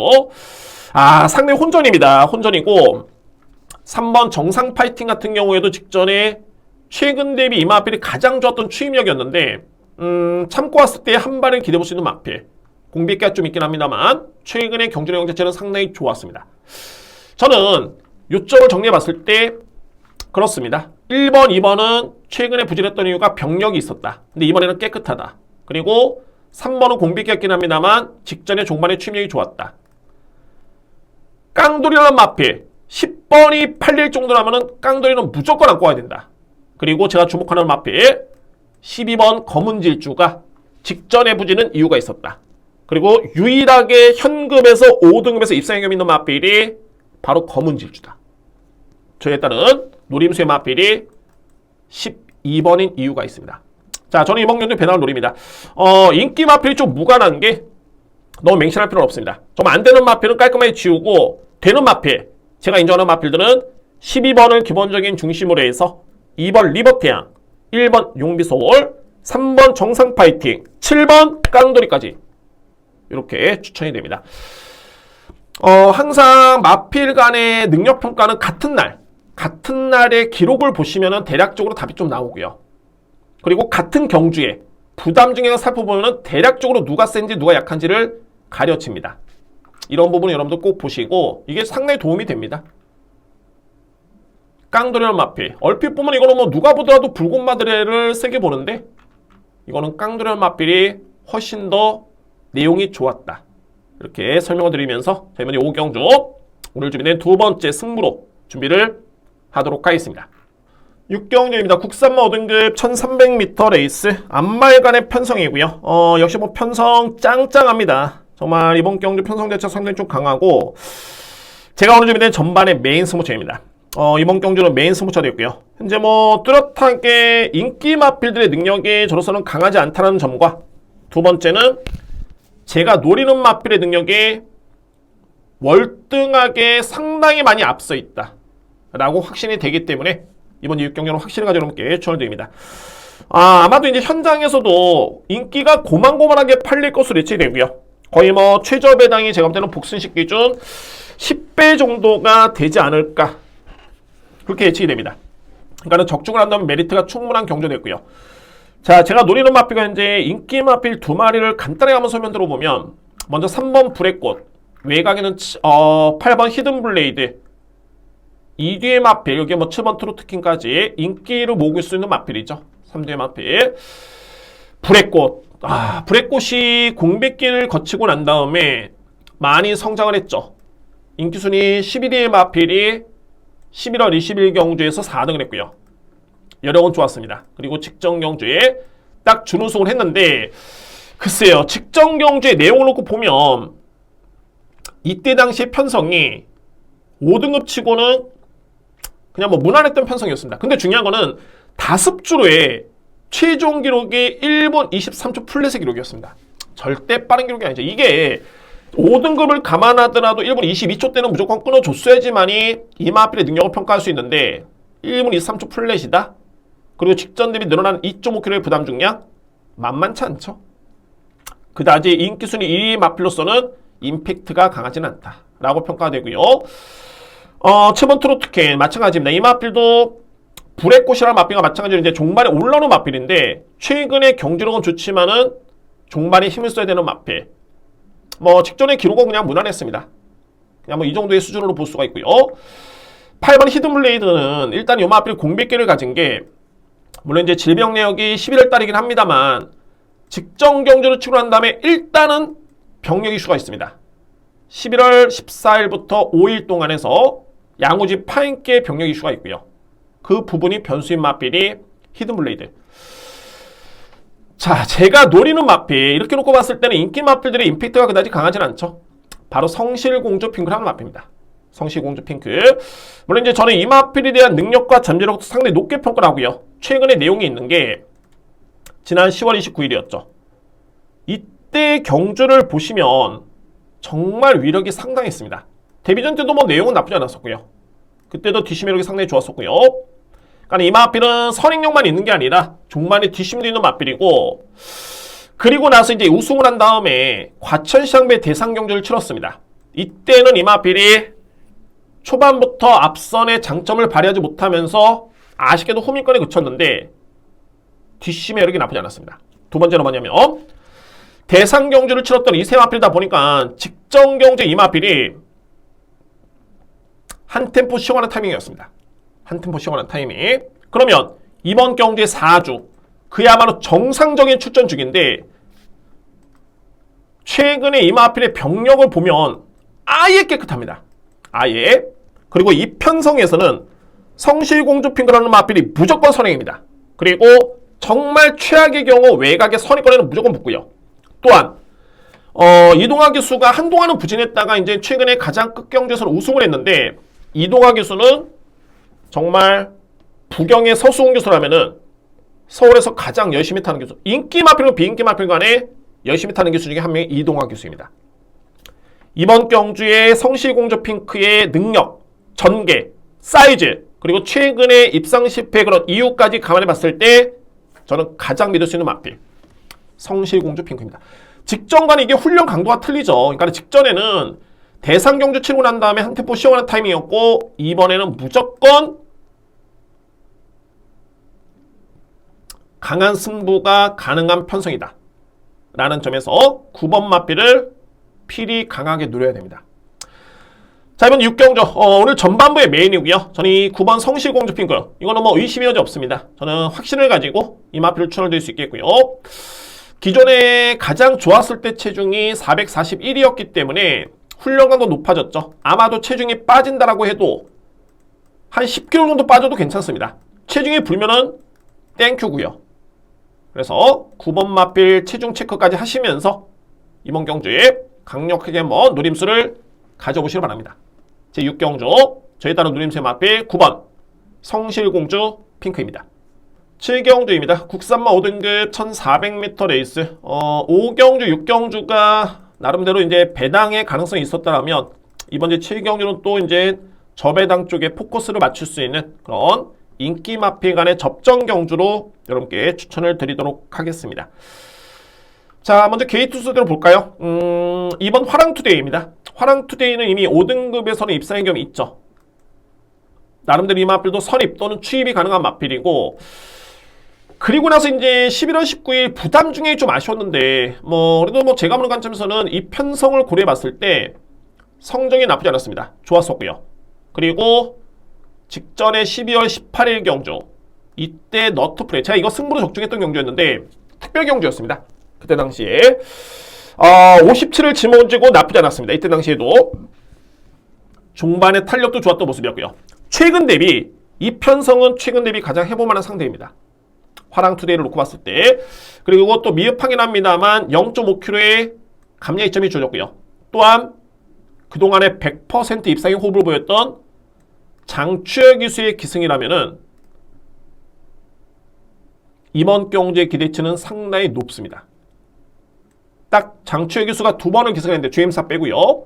상당히 혼전입니다. 혼전이고 3번 정상 파이팅 같은 경우에도 직전에 최근 대비 이 마필이 가장 좋았던 추임력이었는데 참고 왔을 때 한 발을 기대볼 수 있는 마필. 공백기가 좀 있긴 합니다만 최근의 경주 내용 자체는 상당히 좋았습니다. 저는 요점을 정리해봤을 때 그렇습니다. 1번, 2번은 최근에 부진했던 이유가 병력이 있었다. 근데 이번에는 깨끗하다. 그리고 3번은 공백기가 있긴 합니다만 직전에 종반의 추임력이 좋았다. 깡돌이라는 마필 10번이 팔릴 정도라면 깡돌이는 무조건 안고 와야 된다. 그리고 제가 주목하는 마필 12번 검은질주가 직전에 부진은 이유가 있었다. 그리고 유일하게 현급에서 5등급에서 입상행염 있는 마필이 바로 검은질주다. 저에 따른 노림수의 마필이 12번인 이유가 있습니다. 자, 저는 이번 경주 배나올 노립니다. 인기 마필이 좀 무관한 게 너무 맹신할 필요는 없습니다. 정말 안 되는 마필은 깔끔하게 지우고 되는 마필, 제가 인정하는 마필들은 12번을 기본적인 중심으로 해서 2번 리버태양, 1번 용비소울, 3번 정상 파이팅, 7번 깡돌이까지 이렇게 추천이 됩니다. 항상 마필 간의 능력 평가는 같은 날의 기록을 보시면은 대략적으로 답이 좀 나오고요. 그리고 같은 경주에 부담 중에서 살펴보면은 대략적으로 누가 센지 누가 약한지를 가려칩니다. 이런 부분은 여러분들 꼭 보시고 이게 상당히 도움이 됩니다. 깡돌이라는 마필 얼핏 보면 이거는 뭐 누가 보더라도 붉은마들을 세게 보는데 이거는 깡돌이라는 마필이 훨씬 더 내용이 좋았다. 이렇게 설명을 드리면서 자, 이번에 오경주 오늘 준비된 두 번째 승부로 준비를 하도록 하겠습니다. 6경주입니다. 국산마 5등급 1300m 레이스 앞말간의 편성이고요. 역시 뭐 편성 짱짱합니다. 정말 이번 경주 편성 자체가 상당히 좀 강하고 제가 오늘 준비된 전반의 메인 승부처입니다. 이번 경주는 메인 승부처 되었고요. 현재 뭐 뚜렷하게 인기 마필들의 능력이 저로서는 강하지 않다는 점과 두 번째는 제가 노리는 마필의 능력이 월등하게 상당히 많이 앞서 있다 라고 확신이 되기 때문에 이번 6경기는 확실히 가지고 여러분께 추천드립니다. 아마도 이제 현장에서도 인기가 고만고만하게 팔릴 것으로 예측되고요. 거의 뭐 최저 배당이 제가 볼 때는 복순식 기준 10배 정도가 되지 않을까 그렇게 예측이 됩니다. 그러니까 적중을 한다면 메리트가 충분한 경주됐고요. 자, 제가 노리는 마필가 현재 인기 마필 두 마리를 간단하게 한번 설명 들어보면 먼저 3번 불의 꽃, 외곽에는 8번 히든 블레이드, 2뒤의 마필, 여기 뭐 7번 트로트킹까지 인기를 모을 수 있는 마필이죠. 3뒤의 마필. 불의 꽃. 불의 꽃이 공백기를 거치고 난 다음에 많이 성장을 했죠. 인기순위 11위의 마필이 11월 20일 경주에서 4등을 했고요. 여력은 좋았습니다. 그리고 직전 경주에 딱 준우승을 했는데 글쎄요. 직전 경주의 내용을 놓고 보면 이때 당시의 편성이 5등급 치고는 그냥 뭐 무난했던 편성이었습니다. 근데 중요한 거는 다습주로의 최종 기록이 1분 23초 플랫의 기록이었습니다. 절대 빠른 기록이 아니죠. 이게 5등급을 감안하더라도 1분 22초 때는 무조건 끊어줬어야지만이 이마필의 능력을 평가할 수 있는데 1분 23초 플랫이다. 그리고 직전 대비 늘어난 2.5kg의 부담 중량 만만치 않죠. 그다지 인기 순위 1위 마필로서는 임팩트가 강하진 않다라고 평가가 되고요. 7번 트로트캔 마찬가지입니다. 이 마필도 불의 꽃이라는 마필과 마찬가지로 이제 종말에 올라오는 마필인데 최근에 경주력은 좋지만은 종말에 힘을 써야 되는 마필. 직전의 기록은 그냥 무난했습니다. 그냥 이 정도의 수준으로 볼 수가 있고요. 8번 히든블레이드는 일단 이 마필 공백기를 가진 게 물론 이제 질병 내역이 11월 달이긴 합니다만 직전 경주를 치고 난 다음에 일단은 병력 이슈가 있습니다. 11월 14일부터 5일 동안에서 양우지 파인께 병력 이슈가 있고요. 그 부분이 변수인 마필이 히든블레이드. 자, 제가 노리는 마필 이렇게 놓고 봤을 때는 인기 마필들의 임팩트가 그다지 강하진 않죠. 바로 성실공주 핑크라는 마필입니다. 성실공주 핑크. 물론 이제 저는 이 마필에 대한 능력과 잠재력도 상당히 높게 평가를 하고요. 최근에 내용이 있는 게 지난 10월 29일이었죠. 이때 경주를 보시면 정말 위력이 상당했습니다. 데뷔전 때도 내용은 나쁘지 않았었고요. 그때도 뒷심매력이 상당히 좋았었고요. 그러니까 이 마필은 선행력만 있는 게 아니라 종말에 뒷심도 있는 마필이고 그리고 나서 이제 우승을 한 다음에 과천시장배 대상 경주를 치렀습니다. 이때는 이 마필이 초반부터 앞선의 장점을 발휘하지 못하면서 아쉽게도 호민권에 그쳤는데 뒷심매력이 나쁘지 않았습니다. 두 번째는 뭐냐면 대상 경주를 치렀던 이 세 마필이다 보니까 직전 경주 이 마필이 한 템포 쉬어가는 타이밍이었습니다. 한 템포 쉬어가는 타이밍. 그러면 이번 경주의 4주 그야말로 정상적인 출전 중인데 최근에 이 마필의 병력을 보면 아예 깨끗합니다. 아예. 그리고 이 편성에서는 성실공주 핑크라는 마필이 무조건 선행입니다. 그리고 정말 최악의 경우 외곽의 선입권에는 무조건 붙고요. 또한 이동화 기수가 한동안은 부진했다가 이제 최근에 가장 끝경주에서는 우승을 했는데 이동화 기수는 정말 부경의 서수훈 기수라면은 서울에서 가장 열심히 타는 기수. 인기 마필과 비인기 마필 간에 열심히 타는 기수 중에 한 명이 이동화 기수입니다. 이번 경주의 성실공주 핑크의 능력, 전개, 사이즈, 그리고 최근에 입상 실패 그런 이유까지 감안해 봤을 때 저는 가장 믿을 수 있는 마필 성실공주 핑크입니다. 직전과는 이게 훈련 강도가 틀리죠. 그러니까 직전에는 대상 경주 치고 난 다음에 한 템포 쉬어가는 타이밍이었고 이번에는 무조건 강한 승부가 가능한 편성이다 라는 점에서 9번 마필을 필히 강하게 누려야 됩니다. 자, 이번 6경주 오늘 전반부의 메인이고요. 저는 이 9번 성실공주 핑크 이거는 의심이 여지 없습니다. 저는 확신을 가지고 이 마필을 추천을 드릴 수 있겠고요. 기존에 가장 좋았을 때 체중이 441이었기 때문에 훈련감도 높아졌죠. 아마도 체중이 빠진다라고 해도 한 10kg 정도 빠져도 괜찮습니다. 체중이 불면은 땡큐고요. 그래서 9번 마필 체중 체크까지 하시면서 이번 경주에 강력하게 노림수를 가져보시길 바랍니다. 제6경주 저에 따른 누림수의 마필 9번 성실공주 핑크입니다. 7경주입니다. 국산마 5등급 1400m 레이스 5경주, 6경주가 나름대로 이제 배당의 가능성이 있었다면 이번 제 7경주는 또 이제 저배당 쪽에 포커스를 맞출 수 있는 그런 인기 마필 간의 접전 경주로 여러분께 추천을 드리도록 하겠습니다. 자, 먼저 게이트 순서대로 볼까요? 이번 화랑투데이입니다. 화랑투데이는 이미 5등급에서는 입상의 경험이 있죠. 나름대로 이 마필도 선입 또는 추입이 가능한 마필이고 그리고 나서 이제 11월 19일 부담 중에 좀 아쉬웠는데 그래도 제가 보는 관점에서는 이 편성을 고려해 봤을 때 성적이 나쁘지 않았습니다. 좋았었고요. 그리고 직전에 12월 18일 경주 이때 너트플레이 제가 이거 승부로 적중했던 경주였는데 특별 경주였습니다. 그때 당시에 57을 짊어지고 나쁘지 않았습니다. 이때 당시에도 중반에 탄력도 좋았던 모습이었고요. 최근 대비 이 편성은 최근 대비 가장 해볼만한 상대입니다. 화랑투데이를 놓고 봤을 때. 그리고 또 미흡하긴 합니다만 0.5kg의 감량 이점이 주어졌고요. 또한 그동안에 100% 입상의 호흡을 보였던 장추열 기수의 기승이라면은 이번 경주의 기대치는 상당히 높습니다. 딱 장추혁 교수가 2번을 기승했는데 주행사 빼고요.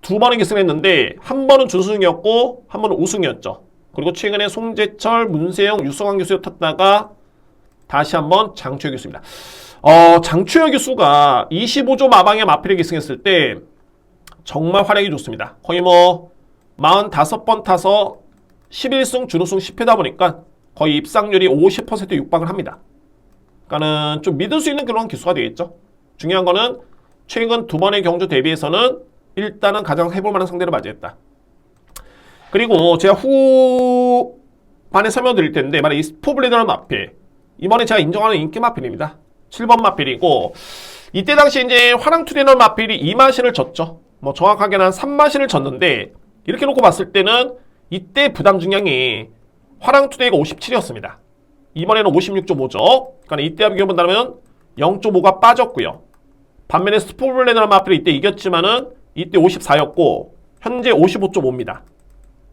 2번을 기승했는데 한 번은 준우승이었고 한 번은 우승이었죠. 그리고 최근에 송재철, 문세영, 유성환 교수 탔다가 다시 한번 장추혁 교수입니다. 장추혁 교수가 25조 마방의 마필을 기승했을 때 정말 활약이 좋습니다. 거의 뭐 45번 타서 11승 준우승 10회다 보니까 거의 입상률이 50% 육박을 합니다. 그러니까는 좀 믿을 수 있는 그런 기수가 되겠죠. 중요한 거는 최근 2번의 경주 대비해서는 일단은 가장 해볼 만한 상대를 맞이했다. 그리고 제가 후반에 설명드릴 텐데 만약 이 스포블리더라는 마필 이번에 제가 인정하는 인기 마필입니다. 7번 마필이고 이때 당시 이제 화랑투데이라는 마필이 2마신을 졌죠. 뭐 정확하게는 한 3마신을 졌는데 이렇게 놓고 봤을 때는 이때 부담 중량이 화랑투데이가 57이었습니다. 이번에는 56.5죠. 그러니까 이때와 비교해본다면 0.5가 빠졌고요. 반면에 스포블레너라는 마필이 이때 이겼지만은 이때 54였고 현재 55.5입니다.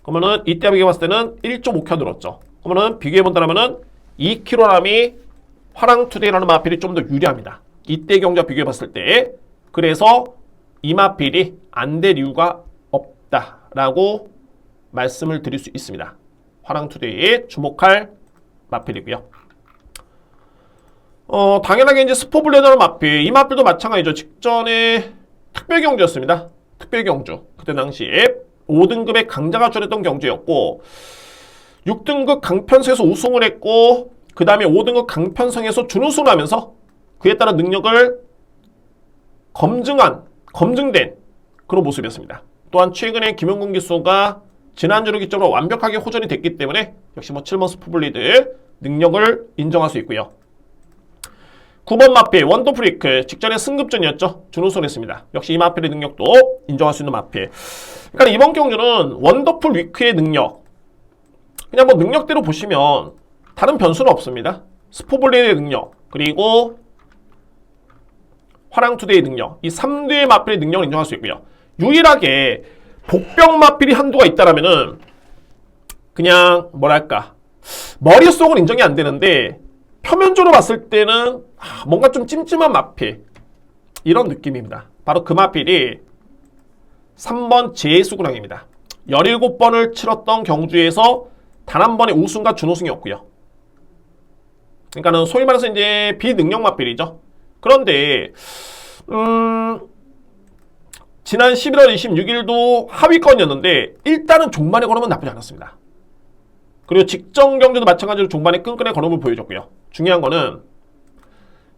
그러면은 이때와 비교해봤을 때는 1.5kg 늘었죠. 그러면은 비교해본다면은 2kg이 화랑투데이라는 마필이 좀 더 유리합니다. 이때 경주와 비교해봤을 때. 그래서 이 마필이 안 될 이유가 없다라고 말씀을 드릴 수 있습니다. 화랑투데이에 주목할 마필이고요. 당연하게 이제 스포블레더라는 마필, 이 마필도 마찬가지죠. 직전에 특별경주였습니다. 특별경주. 그때 당시에 5등급의 강자가 출했던 경주였고 6등급 강편성에서 우승을 했고 그 다음에 5등급 강편성에서 준우승을 하면서 그에 따른 능력을 검증된 그런 모습이었습니다. 또한 최근에 김용근 기수가 지난주를 기점으로 완벽하게 호전이 됐기 때문에 역시 뭐 7번 스포블리드 능력을 인정할 수 있고요. 9번 마필 원더프리크 직전에 승급전이었죠. 준우승을 했습니다. 역시 이 마필의 능력도 인정할 수 있는 마필. 그러니까 이번 경주는 원더풀 위크의 능력 그냥 뭐 능력대로 보시면 다른 변수는 없습니다. 스포블리드의 능력 그리고 화랑투데이의 능력 이 3대의 마필의 능력을 인정할 수 있고요. 유일하게 복병 마필이 한두가 있다라면은 그냥 뭐랄까 머릿속은 인정이 안 되는데 표면적으로 봤을 때는 뭔가 좀 찜찜한 마필 이런 느낌입니다. 바로 그 마필이 3번 제수군항입니다. 17번을 치렀던 경주에서 단 한 번의 우승과 준우승이었고요. 그러니까는 소위 말해서 이제 비능력 마필이죠. 그런데 지난 11월 26일도 하위권이었는데 일단은 종반에 걸으면 나쁘지 않았습니다. 그리고 직전 경주도 마찬가지로 종반에 끈끈한 걸음을 보여줬고요. 중요한 거는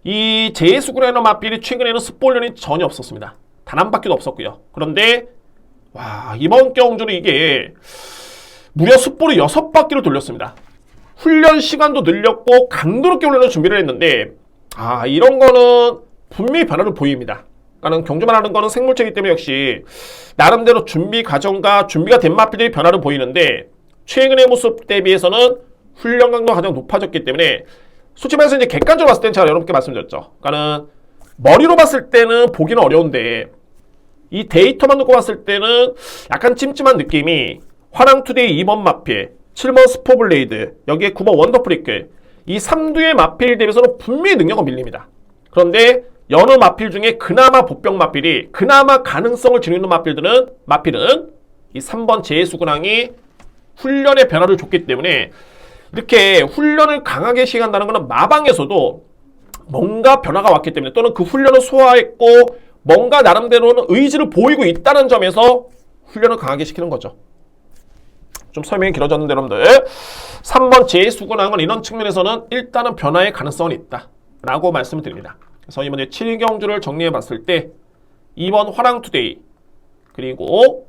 이 제수구레너 마필이 최근에는 스포련이 전혀 없었습니다. 단 한 바퀴도 없었고요. 그런데 와 이번 경주는 이게 무려 숯볼을 6바퀴를 돌렸습니다. 훈련 시간도 늘렸고 강도롭게 훈련을 준비를 했는데 이런 거는 분명히 변화를 보입니다. 그러니까 경주만 하는 거는 생물체이기 때문에 역시 나름대로 준비 과정과 준비가 된 마필들이 변화를 보이는데 최근의 모습 대비해서는 훈련 강도가 가장 높아졌기 때문에 솔직히 말해서 이제 객관적으로 봤을 때는 제가 여러분께 말씀드렸죠. 그러니까는 머리로 봤을 때는 보기는 어려운데 이 데이터만 놓고 봤을 때는 약간 찜찜한 느낌이 화랑투데이 2번 마필, 7번 스포블레이드, 여기에 9번 원더프리크 이 3두의 마필 대비해서는 분명히 능력은 밀립니다. 그런데 여느 마필 중에 그나마 복병 마필이 그나마 가능성을 지니는 마필은 이 3번 제수군항이 훈련의 변화를 줬기 때문에 이렇게 훈련을 강하게 시행한다는 것은 마방에서도 뭔가 변화가 왔기 때문에 또는 그 훈련을 소화했고 뭔가 나름대로는 의지를 보이고 있다는 점에서 훈련을 강하게 시키는 거죠. 좀 설명이 길어졌는데 여러분들 3번 제수군항은 이런 측면에서는 일단은 변화의 가능성은 있다 라고 말씀을 드립니다. 그래서 이번에 7경주를 정리해 봤을 때 2번 화랑투데이 그리고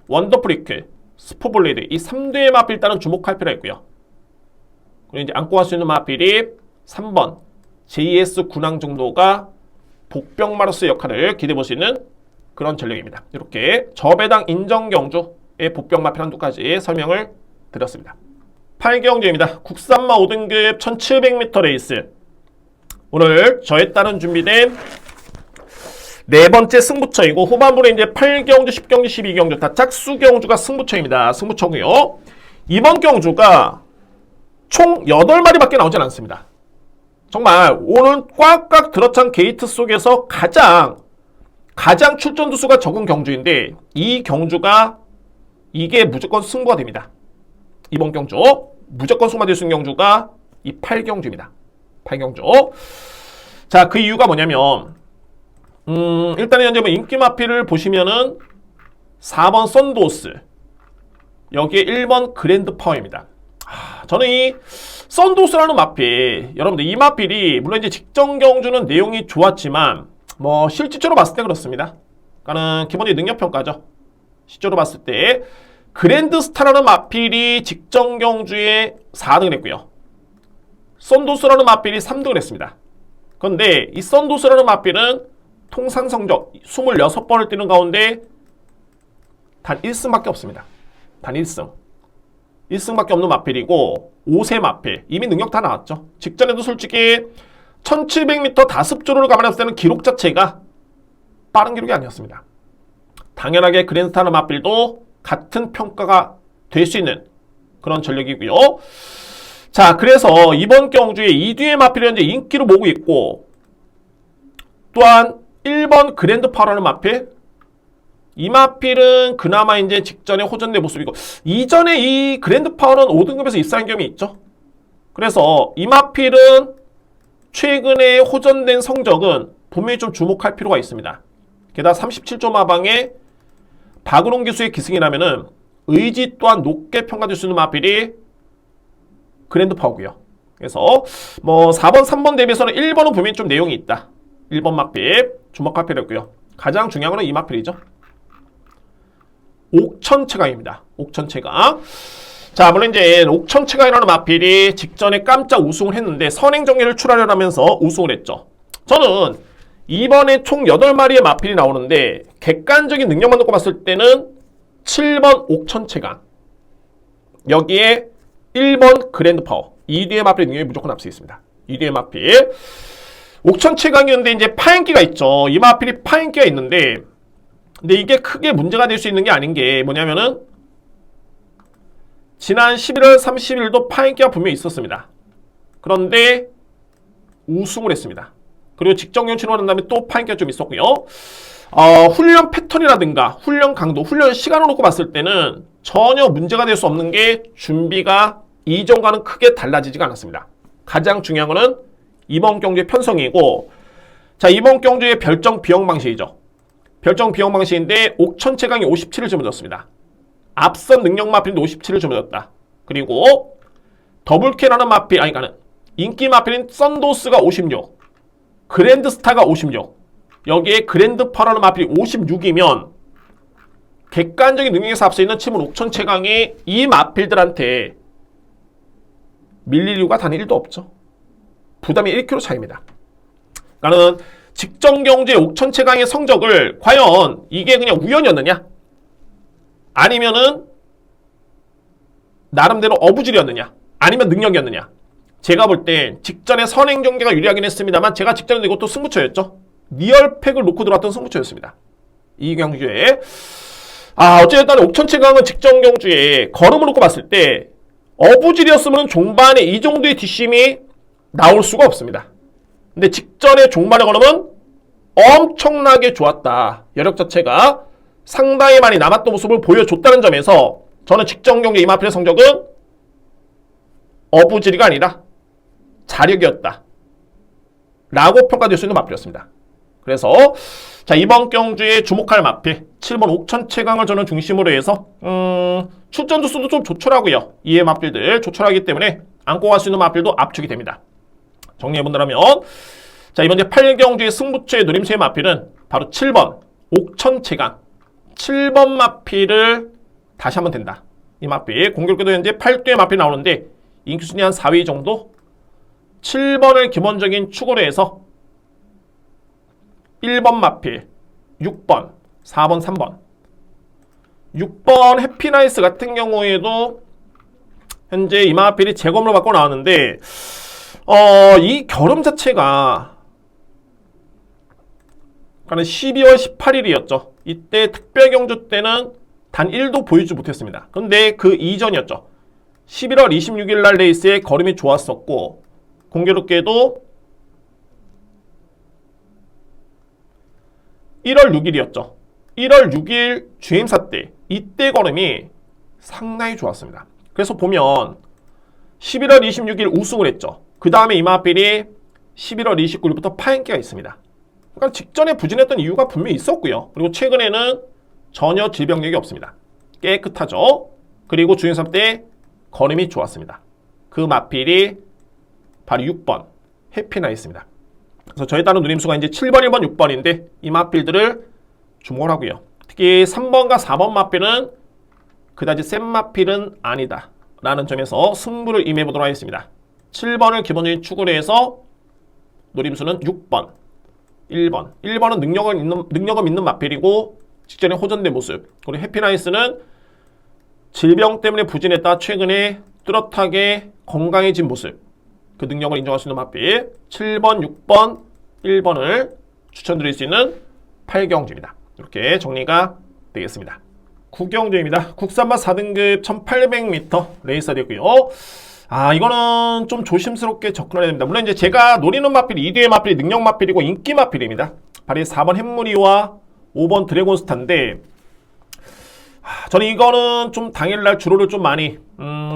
원더프리크 스포블레이드 이 3대의 마필 일단은 주목할 필요가 있고요. 그리고 이제 안고 갈 수 있는 마필이 3번 JS 군항 정도가 복병마루스의 역할을 기대해 볼 수 있는 그런 전력입니다. 이렇게 저배당 인정 경주의 복병 마필 한두까지 설명을 드렸습니다. 8경주입니다. 국산마 5등급 1700m 레이스 오늘 저에 따른 준비된 네 번째 승부처이고 후반부에 이제 8경주, 10경주, 12경주 다 짝수 경주가 승부처입니다. 승부처고요. 이번 경주가 총 8마리밖에 나오진 않습니다. 정말 오늘 꽉꽉 들어찬 게이트 속에서 가장 출전 두수가 적은 경주인데 이 경주가 이게 무조건 승부가 됩니다. 이번 경주 무조건 승부가 될 수 있는 경주가 이 8경주입니다. 8경주. 자, 그 이유가 뭐냐면 일단은 현재 뭐 인기 마필을 보시면은 4번 썬도스, 여기에 1번 그랜드 파워입니다. 저는 이 썬도스라는 마필, 여러분들 이 마필이 물론 이제 직전 경주는 내용이 좋았지만 뭐 실질적으로 봤을 때 그렇습니다. 그러니까는 기본적인 능력 평가죠. 실제로 봤을 때 그랜드 스타라는 마필이 직전 경주에 4등을 했고요. 썬도스라는 마필이 3등을 했습니다. 그런데 이 썬도스라는 마필은 통상 성적 26번을 뛰는 가운데 단 1승밖에 없습니다. 단 1승. 1승밖에 없는 마필이고 5세 마필. 이미 능력 다 나왔죠. 직전에도 솔직히 1700m 다습조를 감안했을 때는 기록 자체가 빠른 기록이 아니었습니다. 당연하게 그랜스타는 마필도 같은 평가가 될 수 있는 그런 전력이고요. 자, 그래서 이번 경주에 2뒤의 마필이 현재 인기를 모으고 있고 또한 1번 그랜드 파워라는 마필, 이 마필은 그나마 이제 직전에 호전된 모습이고 이전에 이 그랜드 파워는 5등급에서 입사한 경험이 있죠. 그래서 이 마필은 최근에 호전된 성적은 분명히 좀 주목할 필요가 있습니다. 게다가 37조 마방에 박은홍 기수의 기승이라면은 의지 또한 높게 평가될 수 있는 마필이 그랜드 파워고요. 그래서 뭐 4번, 3번 대비해서는 1번은 분명히 좀 내용이 있다. 1번 마필 주목할 필요였고요. 가장 중요한 거는 이 마필이죠. 옥천체강입니다. 옥천체강. 자, 물론 이제 옥천체강이라는 마필이 직전에 깜짝 우승을 했는데 선행정리를 출하려면서 우승을 했죠. 저는 이번에 총 8마리의 마필이 나오는데 객관적인 능력만 놓고 봤을 때는 7번 옥천체강, 여기에 1번 그랜드 파워, 2뒤의 마필 능력이 무조건 앞서 있습니다. 2뒤의 마필 옥천체강이었는데 이제 파인기가 있죠. 이 마필이 파인기가 있는데 근데 이게 크게 문제가 될 수 있는 게 아닌 게 뭐냐면은 지난 11월 30일도 파인기가 분명히 있었습니다. 그런데 우승을 했습니다. 그리고 직전경 출원한 다음에 또 파인기가 좀 있었고요. 훈련 패턴이라든가 훈련 강도, 훈련 시간을 놓고 봤을 때는 전혀 문제가 될 수 없는 게 준비가 이전과는 크게 달라지지가 않았습니다. 가장 중요한 거는 이번 경주의 편성이고, 자, 이번 경주의 별정 비용 방식이죠. 별정 비용 방식인데 옥천체강이 57을 짊어졌습니다. 앞선 능력 마필인데 57을 짊어졌다. 그리고 더블캐라는 마필, 그러니까는 인기 마필인 썬도스가 56, 그랜드스타가 56, 여기에 그랜드 파워라는 마필이 56이면 객관적인 능력에서 앞서 있는 7번 옥천체강이 이 마필들한테 밀릴 이유가 단 1도 없죠. 부담이 1kg 차이입니다. 그러니까는 직전 경주의 옥천체강의 성적을 과연 이게 그냥 우연이었느냐? 아니면은 나름대로 어부질이었느냐? 아니면 능력이었느냐? 제가 볼 때 직전에 선행 경기가 유리하긴 했습니다만 제가 직전에 이것도 승부처였죠. 리얼팩을 놓고 들어왔던 승부처였습니다. 이 경주에 어쨌든 옥천체강은 직전 경주에 걸음을 놓고 봤을 때 어부질이었으면 종반에 이 정도의 뒷심이 나올 수가 없습니다. 근데 직전에 종반의 걸음은 엄청나게 좋았다. 여력 자체가 상당히 많이 남았던 모습을 보여줬다는 점에서 저는 직전 경기 이마필의 성적은 어부지리가 아니라 자력이었다 라고 평가될 수 있는 마필이었습니다. 그래서 자, 이번 경주에 주목할 마필 7번 옥천체강을 저는 중심으로 해서 출전 두수도 좀 조촐하고요. 이의 마필들 조촐하기 때문에 안고 갈 수 있는 마필도 압축이 됩니다. 정리해본다면 자, 이번 이제 8경주의 승부처의 노림수의 마필은 바로 7번 옥천체강, 7번 마필을 다시 한번 된다. 이 마필 공교롭게도 현재 8두의 마필이 나오는데 인기순위 한 4위 정도 7번을 기본적인 축으로 해서 1번 마필, 6번, 4번, 3번 6번 해피나이스 같은 경우에도 현재 이 마필이 재검으로 받고 나왔는데 이 결함 자체가 12월 18일이었죠. 이때 특별경주 때는 단 1도 보이지 못했습니다. 그런데 그 이전이었죠. 11월 26일 날 레이스에 걸음이 좋았었고 공교롭게도 1월 6일이었죠. 1월 6일 주행사 때 이때 걸음이 상당히 좋았습니다. 그래서 보면 11월 26일 우승을 했죠. 그 다음에 이마필이 11월 29일부터 파행기가 있습니다. 그러니까 직전에 부진했던 이유가 분명히 있었고요. 그리고 최근에는 전혀 질병력이 없습니다. 깨끗하죠. 그리고 주행사 때 걸음이 좋았습니다. 그 마필이 바로 6번 해피나이스입니다. 그래서 저에 따른 누림수가 이제 7번, 1번, 6번인데 이 마필들을 주목을 하고요. 특히 3번과 4번 마필은 그다지 센 마필은 아니다 라는 점에서 승부를 임해보도록 하겠습니다. 7번을 기본적인 축으로 해서 노림수는 6번, 1번. 1번은 능력은 있는 마필이고 직전에 호전된 모습. 그리고 해피나이스는 질병 때문에 부진했다 최근에 뚜렷하게 건강해진 모습. 그 능력을 인정할 수 있는 마필 7번, 6번, 1번을 추천드릴 수 있는 8경주입니다. 이렇게 정리가 되겠습니다. 9경주입니다. 국산마 4등급 1800m 레이서 되고요. 이거는 좀 조심스럽게 접근해야 됩니다. 물론 이제 제가 노리는 마필이 2뒤의 마필이 능력 마필이고 인기 마필입니다. 바로 4번 햄무리와 5번 드래곤스타인데 저는 이거는 좀 당일날 주로를 좀 많이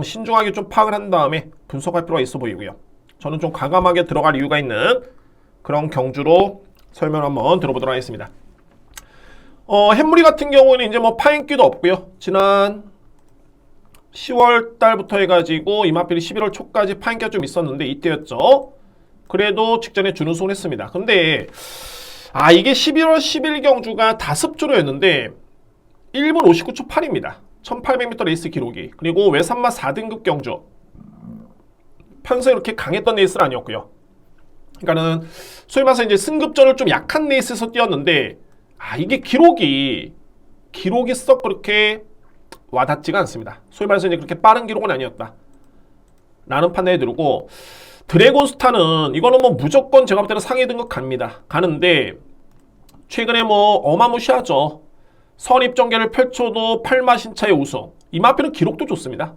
신중하게 좀 파악을 한 다음에 분석할 필요가 있어 보이고요. 저는 좀 과감하게 들어갈 이유가 있는 그런 경주로 설명 한번 들어보도록 하겠습니다. 햄무리 같은 경우는 이제 뭐 파행기도 없고요. 지난 10월 달부터 해가지고 이마필이 11월 초까지 파행기가 좀 있었는데 이때였죠. 그래도 직전에 준우승을 했습니다. 근데 이게 11월 10일 경주가 다습주로였는데 1분 59초 8입니다. 1800m 레이스 기록이. 그리고 외산마 4등급 경주. 평소에 이렇게 강했던 레이스는 아니었고요. 그러니까는 소위 말해서 이제 승급전을 좀 약한 레이스에서 뛰었는데 이게 기록이 썩 그렇게 와닿지가 않습니다. 소위 말해서 이제 그렇게 빠른 기록은 아니었다 라는 판단이 들고 드래곤스타는 이거는 뭐 무조건 제가 볼 때는 상위 등급 가는데 최근에 뭐 어마무시하죠. 선입전개를 펼쳐도 8마신차의 우승. 이 마필은 기록도 좋습니다.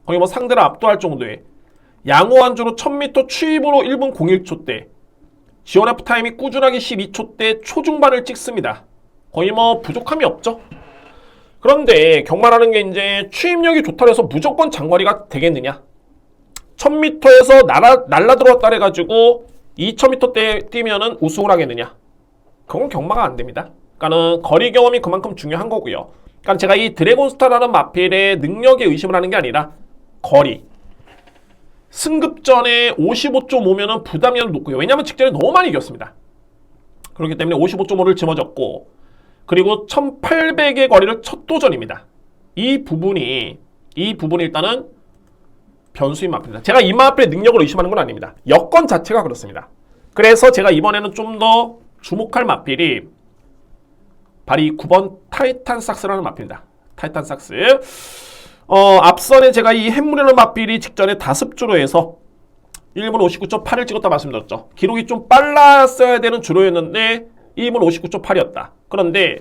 거의 뭐 상대를 압도할 정도의 양호한주로 1000m 추입으로 1분 01초대 지원F 타임이 꾸준하게 12초대 초중반을 찍습니다. 거의 뭐 부족함이 없죠. 그런데 경마라는 게 이제 추입력이 좋다 해서 무조건 장거리가 되겠느냐. 1000m에서 날라 들어왔다 해가지고 2000m 뛰면은 우승을 하겠느냐. 그건 경마가 안 됩니다. 그러니까는 거리 경험이 그만큼 중요한 거고요. 그러니까 제가 이 드래곤스타라는 마필의 능력에 의심을 하는 게 아니라 거리. 승급전에 55.5면은 부담이 높고요. 왜냐하면 직전에 너무 많이 이겼습니다. 그렇기 때문에 55.5를 짊어졌고 그리고 1800의 거리를 첫 도전입니다. 이 부분이 일단은 변수인 마필입니다. 제가 이 마필의 능력을 의심하는 건 아닙니다. 여건 자체가 그렇습니다. 그래서 제가 이번에는 좀 더 주목할 마필이 바로 이 9번 타이탄삭스라는 마필입니다. 타이탄삭스. 앞선에 제가 이 햄무리라는 마필이 직전에 다습주로 해서 1분 59.8을 찍었다 말씀드렸죠. 기록이 좀 빨랐어야 되는 주로였는데 1분 59.8이었다. 그런데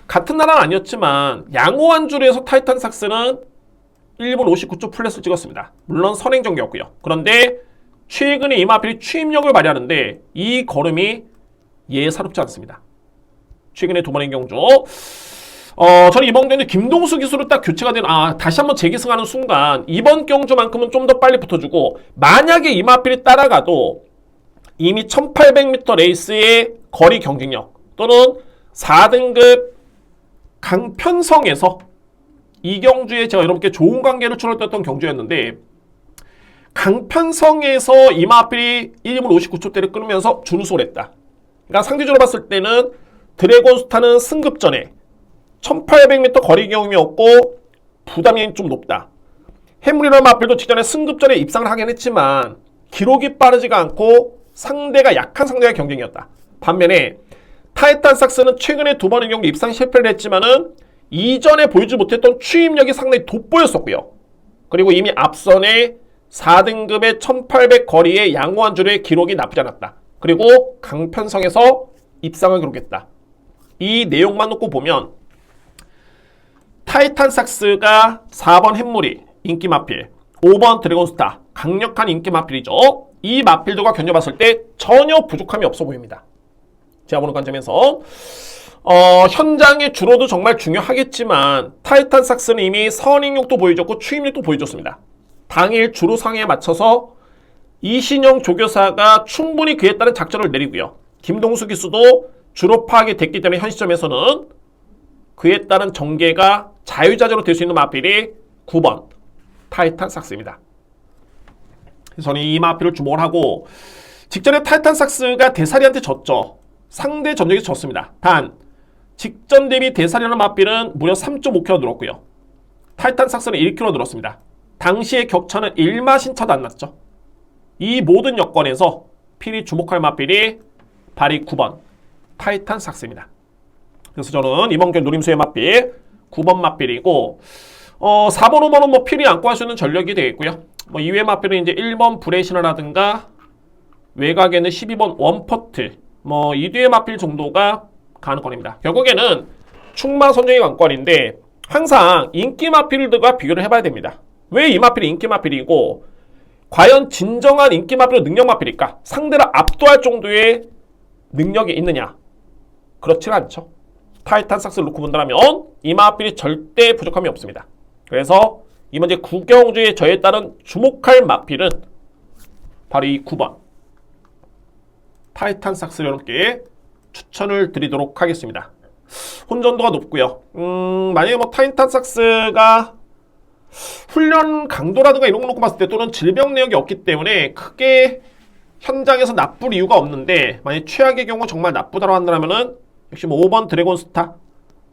같은 나라는 아니었지만 양호한 주로에서 타이탄삭스는 1분 59초 플랫을 찍었습니다. 물론 선행전기였고요. 그런데 최근에 이 마필이 추임력을 발휘하는데 이 걸음이 예사롭지 않습니다. 최근에 두 번의 경주. 저는 이번 경주 김동수 기수로 딱 교체가 된 다시 한번 재기승하는 순간 이번 경주만큼은 좀 더 빨리 붙어주고 만약에 이 마필이 따라가도 이미 1800m 레이스의 거리 경쟁력 또는 4등급 강편성에서 이 경주에 제가 여러분께 좋은 관계를 추론했던 경주였는데 강편성에서 이 마필이 1분 59초대를 끊으면서 준우승을 했다. 그러니까 상대적으로 봤을 때는 드래곤스타는 승급전에 1800m 거리 경험이었고 부담이 좀 높다. 햄무리라는 마필도 직전에 승급전에 입상을 하긴 했지만 기록이 빠르지가 않고 상대가 약한 상대의 경쟁이었다. 반면에 타이탄삭스는 최근에 두 번의 경기 입상 실패를 했지만은 이전에 보여주지 못했던 추임력이 상당히 돋보였었고요. 그리고 이미 앞선에 4등급의 1800 거리의 양호한 주로의 기록이 나쁘지 않았다. 그리고 강편성에서 입상을 기록했다. 이 내용만 놓고 보면 타이탄삭스가 4번 햄무리 인기 마필, 5번 드래곤스타 강력한 인기 마필이죠. 이 마필들과 견뎌봤을 때 전혀 부족함이 없어 보입니다. 제가 보는 관점에서 현장의 주로도 정말 중요하겠지만 타이탄 삭스는 이미 선행력도 보여줬고 추임력도 보여줬습니다. 당일 주로 상에 맞춰서 이신영 조교사가 충분히 그에 따른 작전을 내리고요. 김동수 기수도 주로 파악이 됐기 때문에 현 시점에서는 그에 따른 전개가 자유자재로 될 수 있는 마필이 9번 타이탄 삭스입니다. 그래서 저는 이 마필을 주목을 하고 직전에 타이탄 삭스가 대사리한테 졌죠. 상대 전적에서 졌습니다. 단 직전 대비 대사리라는 마필은 무려 3.5kg 늘었고요. 타이탄 삭스는 1kg 늘었습니다. 당시의 격차는 1마신차도 안 났죠. 이 모든 여건에서 필히 주목할 마필이 발이 9번 타이탄 삭스입니다. 그래서 저는 이번 경기 노림수의 마필 9번 마필이고 4번, 5번은 뭐 필히 안고 할 수 있는 전력이 되겠고요. 뭐 이외 마필은 이제 1번 브레이시너라든가 외곽에는 12번 원퍼트 뭐 이 뒤의 마필 정도가 가능권입니다. 결국에는 충마 선정의 관건인데 항상 인기 마필들과 비교를 해봐야 됩니다. 왜 이 마필이 인기 마필이고 과연 진정한 인기 마필은 능력 마필일까? 상대를 압도할 정도의 능력이 있느냐? 그렇지 않죠. 타이탄 삭스를 놓고 본다면 이 마필이 절대 부족함이 없습니다. 그래서 이번 제 구경주의 저에 따른 주목할 마필은 바로 이 9번 타이탄 삭스를 여러분께 추천을 드리도록 하겠습니다. 혼전도가 높고요. 만약에 뭐 타이탄 삭스가 훈련 강도라든가 이런 거 놓고 봤을 때 또는 질병 내역이 없기 때문에 크게 현장에서 나쁠 이유가 없는데 만약 최악의 경우 정말 나쁘다고 한다면은 역시 뭐 5번 드래곤스타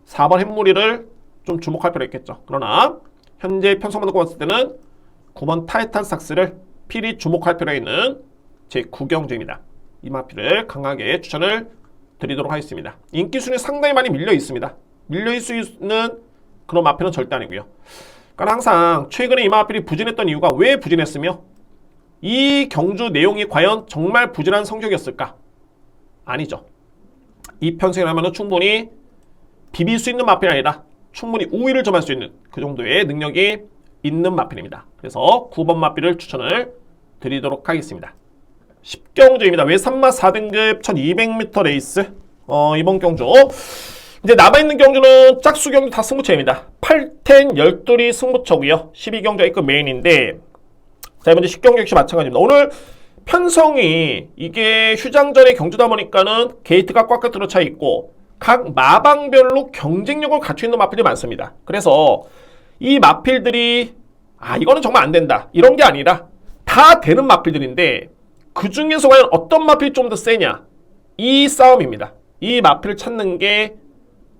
4번 햄무리를 좀 주목할 필요가 있겠죠. 그러나 현재 편성만 놓고 봤을 때는 9번 타이탄 삭스를 필히 주목할 필요가 있는 제 구경주입니다. 이 마필을 강하게 추천을 드리도록 하겠습니다. 인기 순위 상당히 많이 밀려 있습니다. 밀려 있을 수 있는 그런 마필은 절대 아니고요. 그러니까 항상 최근에 이 마필이 부진했던 이유가 왜 부진했으며 이 경주 내용이 과연 정말 부진한 성적이었을까? 아니죠. 이 편성이라면 충분히 비빌 수 있는 마필이 아니라 충분히 우위를 점할 수 있는 그 정도의 능력이 있는 마필입니다. 그래서 9번 마필을 추천을 드리도록 하겠습니다. 10경주입니다. 외산마 4등급 1200m 레이스 이번 경주 이제 남아있는 경주는 짝수 경주 다 승부처입니다. 8텐 12리 승부처고요. 12경주 A급 메인인데 자 이번 10경주 역시 마찬가지입니다. 오늘 편성이 이게 휴장전의 경주다 보니까는 게이트가 꽉꽉 들어차 있고 각 마방별로 경쟁력을 갖추고 있는 마필이 많습니다. 그래서 이 마필들이 이거는 정말 안 된다 이런 게 아니라 다 되는 마필들인데 그 중에서 과연 어떤 마필이 좀 더 세냐 이 싸움입니다. 이 마필을 찾는 게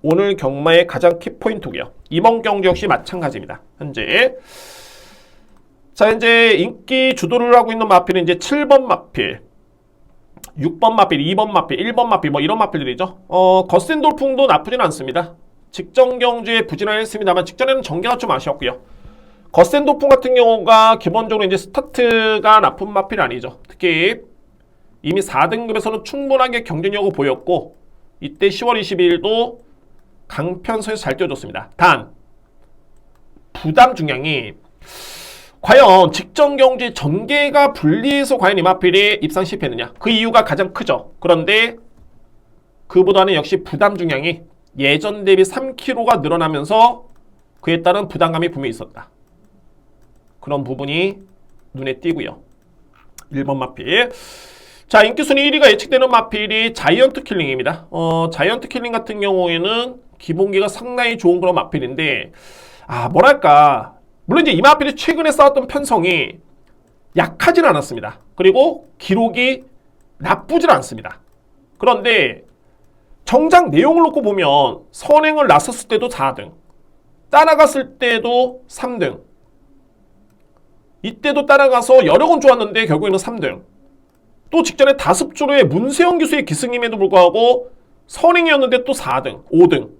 오늘 경마의 가장 키포인트고요. 이번 경주 역시 마찬가지입니다. 현재 인기 주도를 하고 있는 마필은 이제 7번 마필, 6번 마필, 2번 마필, 1번 마필 뭐 이런 마필들이죠. 거센돌풍도 나쁘진 않습니다. 직전 경주에 부진을 했습니다만 직전에는 전개가 좀 아쉬웠고요. 거센도풍 같은 경우가 기본적으로 이제 스타트가 나쁜 마필이 아니죠. 특히 이미 4등급에서는 충분하게 경쟁력을 보였고 이때 10월 22일도 강편성에서 잘 뛰어줬습니다. 단 부담 중량이 과연 직전 경주에 전개가 불리해서 과연 이 마필이 입상 실패했느냐 그 이유가 가장 크죠. 그런데 그보다는 역시 부담 중량이 예전 대비 3kg가 늘어나면서 그에 따른 부담감이 분명히 있었다. 그런 부분이 눈에 띄고요. 1번 마필. 자, 인기순위 1위가 예측되는 마필이 자이언트 킬링입니다. 자이언트 킬링 같은 경우에는 기본기가 상당히 좋은 그런 마필인데 뭐랄까 물론 이제 이 마필이 최근에 쌓았던 편성이 약하진 않았습니다. 그리고 기록이 나쁘진 않습니다. 그런데 정작 내용을 놓고 보면 선행을 나섰을 때도 4등 따라갔을 때도 3등 이때도 따라가서 여러 건 좋았는데 결국에는 3등 또 직전에 다습주로의 문세영 기수의 기승임에도 불구하고 선행이었는데 또 4등 5등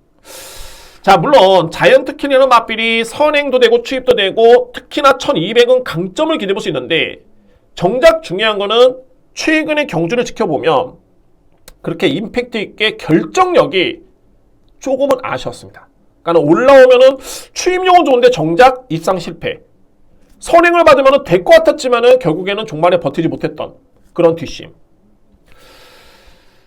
자 물론 자이언트 킬링이라는 마필이 선행도 되고 추입도 되고 특히나 1200은 강점을 기대볼 수 있는데 정작 중요한 거는 최근의 경주를 지켜보면 그렇게 임팩트 있게 결정력이 조금은 아쉬웠습니다. 그러니까 올라오면은 추입력은 좋은데 정작 입상 실패 선행을 받으면 될 것 같았지만은 결국에는 종말에 버티지 못했던 그런 뒷심.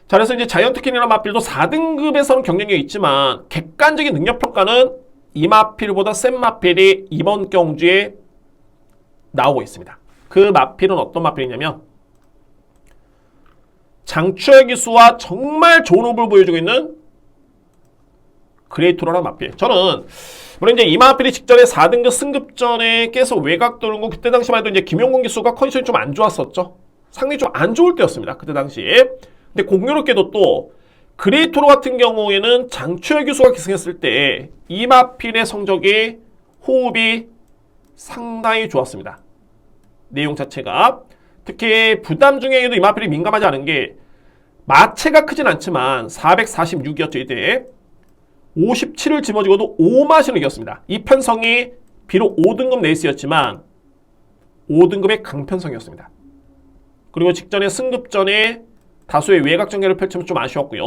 자 자, 그래서 이제 자이언트캔이라는 마필도 4등급에서는 경쟁력이 있지만 객관적인 능력평가는 이 마필보다 센 마필이 이번 경주에 나오고 있습니다. 그 마필은 어떤 마필이냐면 장추열 기수와 정말 좋은 호흡을 보여주고 있는 그레이토라는 마필. 저는 물론 이제 이 마필이 직전에 4등급 승급전에 계속 외곽 돌고 그때 당시만 해도 이제 김용곤 기수가 컨디션이 좀 안 좋았었죠. 상당히 좀 안 좋을 때였습니다. 그때 당시에. 근데 공교롭게도 또 그레이토로 같은 경우에는 장추열 기수가 기승했을 때 이 마필의 성적이 호흡이 상당히 좋았습니다. 내용 자체가. 특히 부담 중에도 이 마필이 민감하지 않은 게 마체가 크진 않지만 446이었죠. 이때 57을 짊어지고도 5마신을 이겼습니다. 이 편성이 비록 5등급 레이스였지만 5등급의 강편성이었습니다. 그리고 직전에 승급전에 다수의 외곽 전개를 펼치면 좀 아쉬웠고요.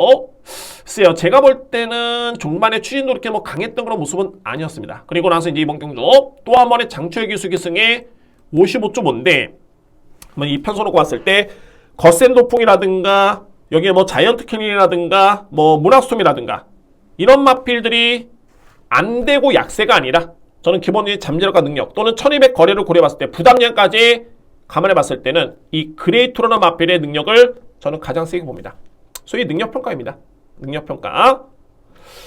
글쎄요, 제가 볼 때는 종반에 추진도 이렇게 뭐 강했던 그런 모습은 아니었습니다. 그리고 나서 이제 이번 경주 또 한 번의 장추열 기수 기승에 55.5인데 이 편서 놓고 봤을 때 거센도풍이라든가 여기에 뭐 자이언트 캐닌이라든가 뭐 문학스톰이라든가 이런 마필들이 안 되고 약세가 아니라 저는 기본적인 잠재력과 능력 또는 1200 거래를 고려해봤을 때 부담량까지 감안해봤을 때는 이 그레이토라는 마필의 능력을 저는 가장 세게 봅니다. 소위 능력평가입니다. 능력평가.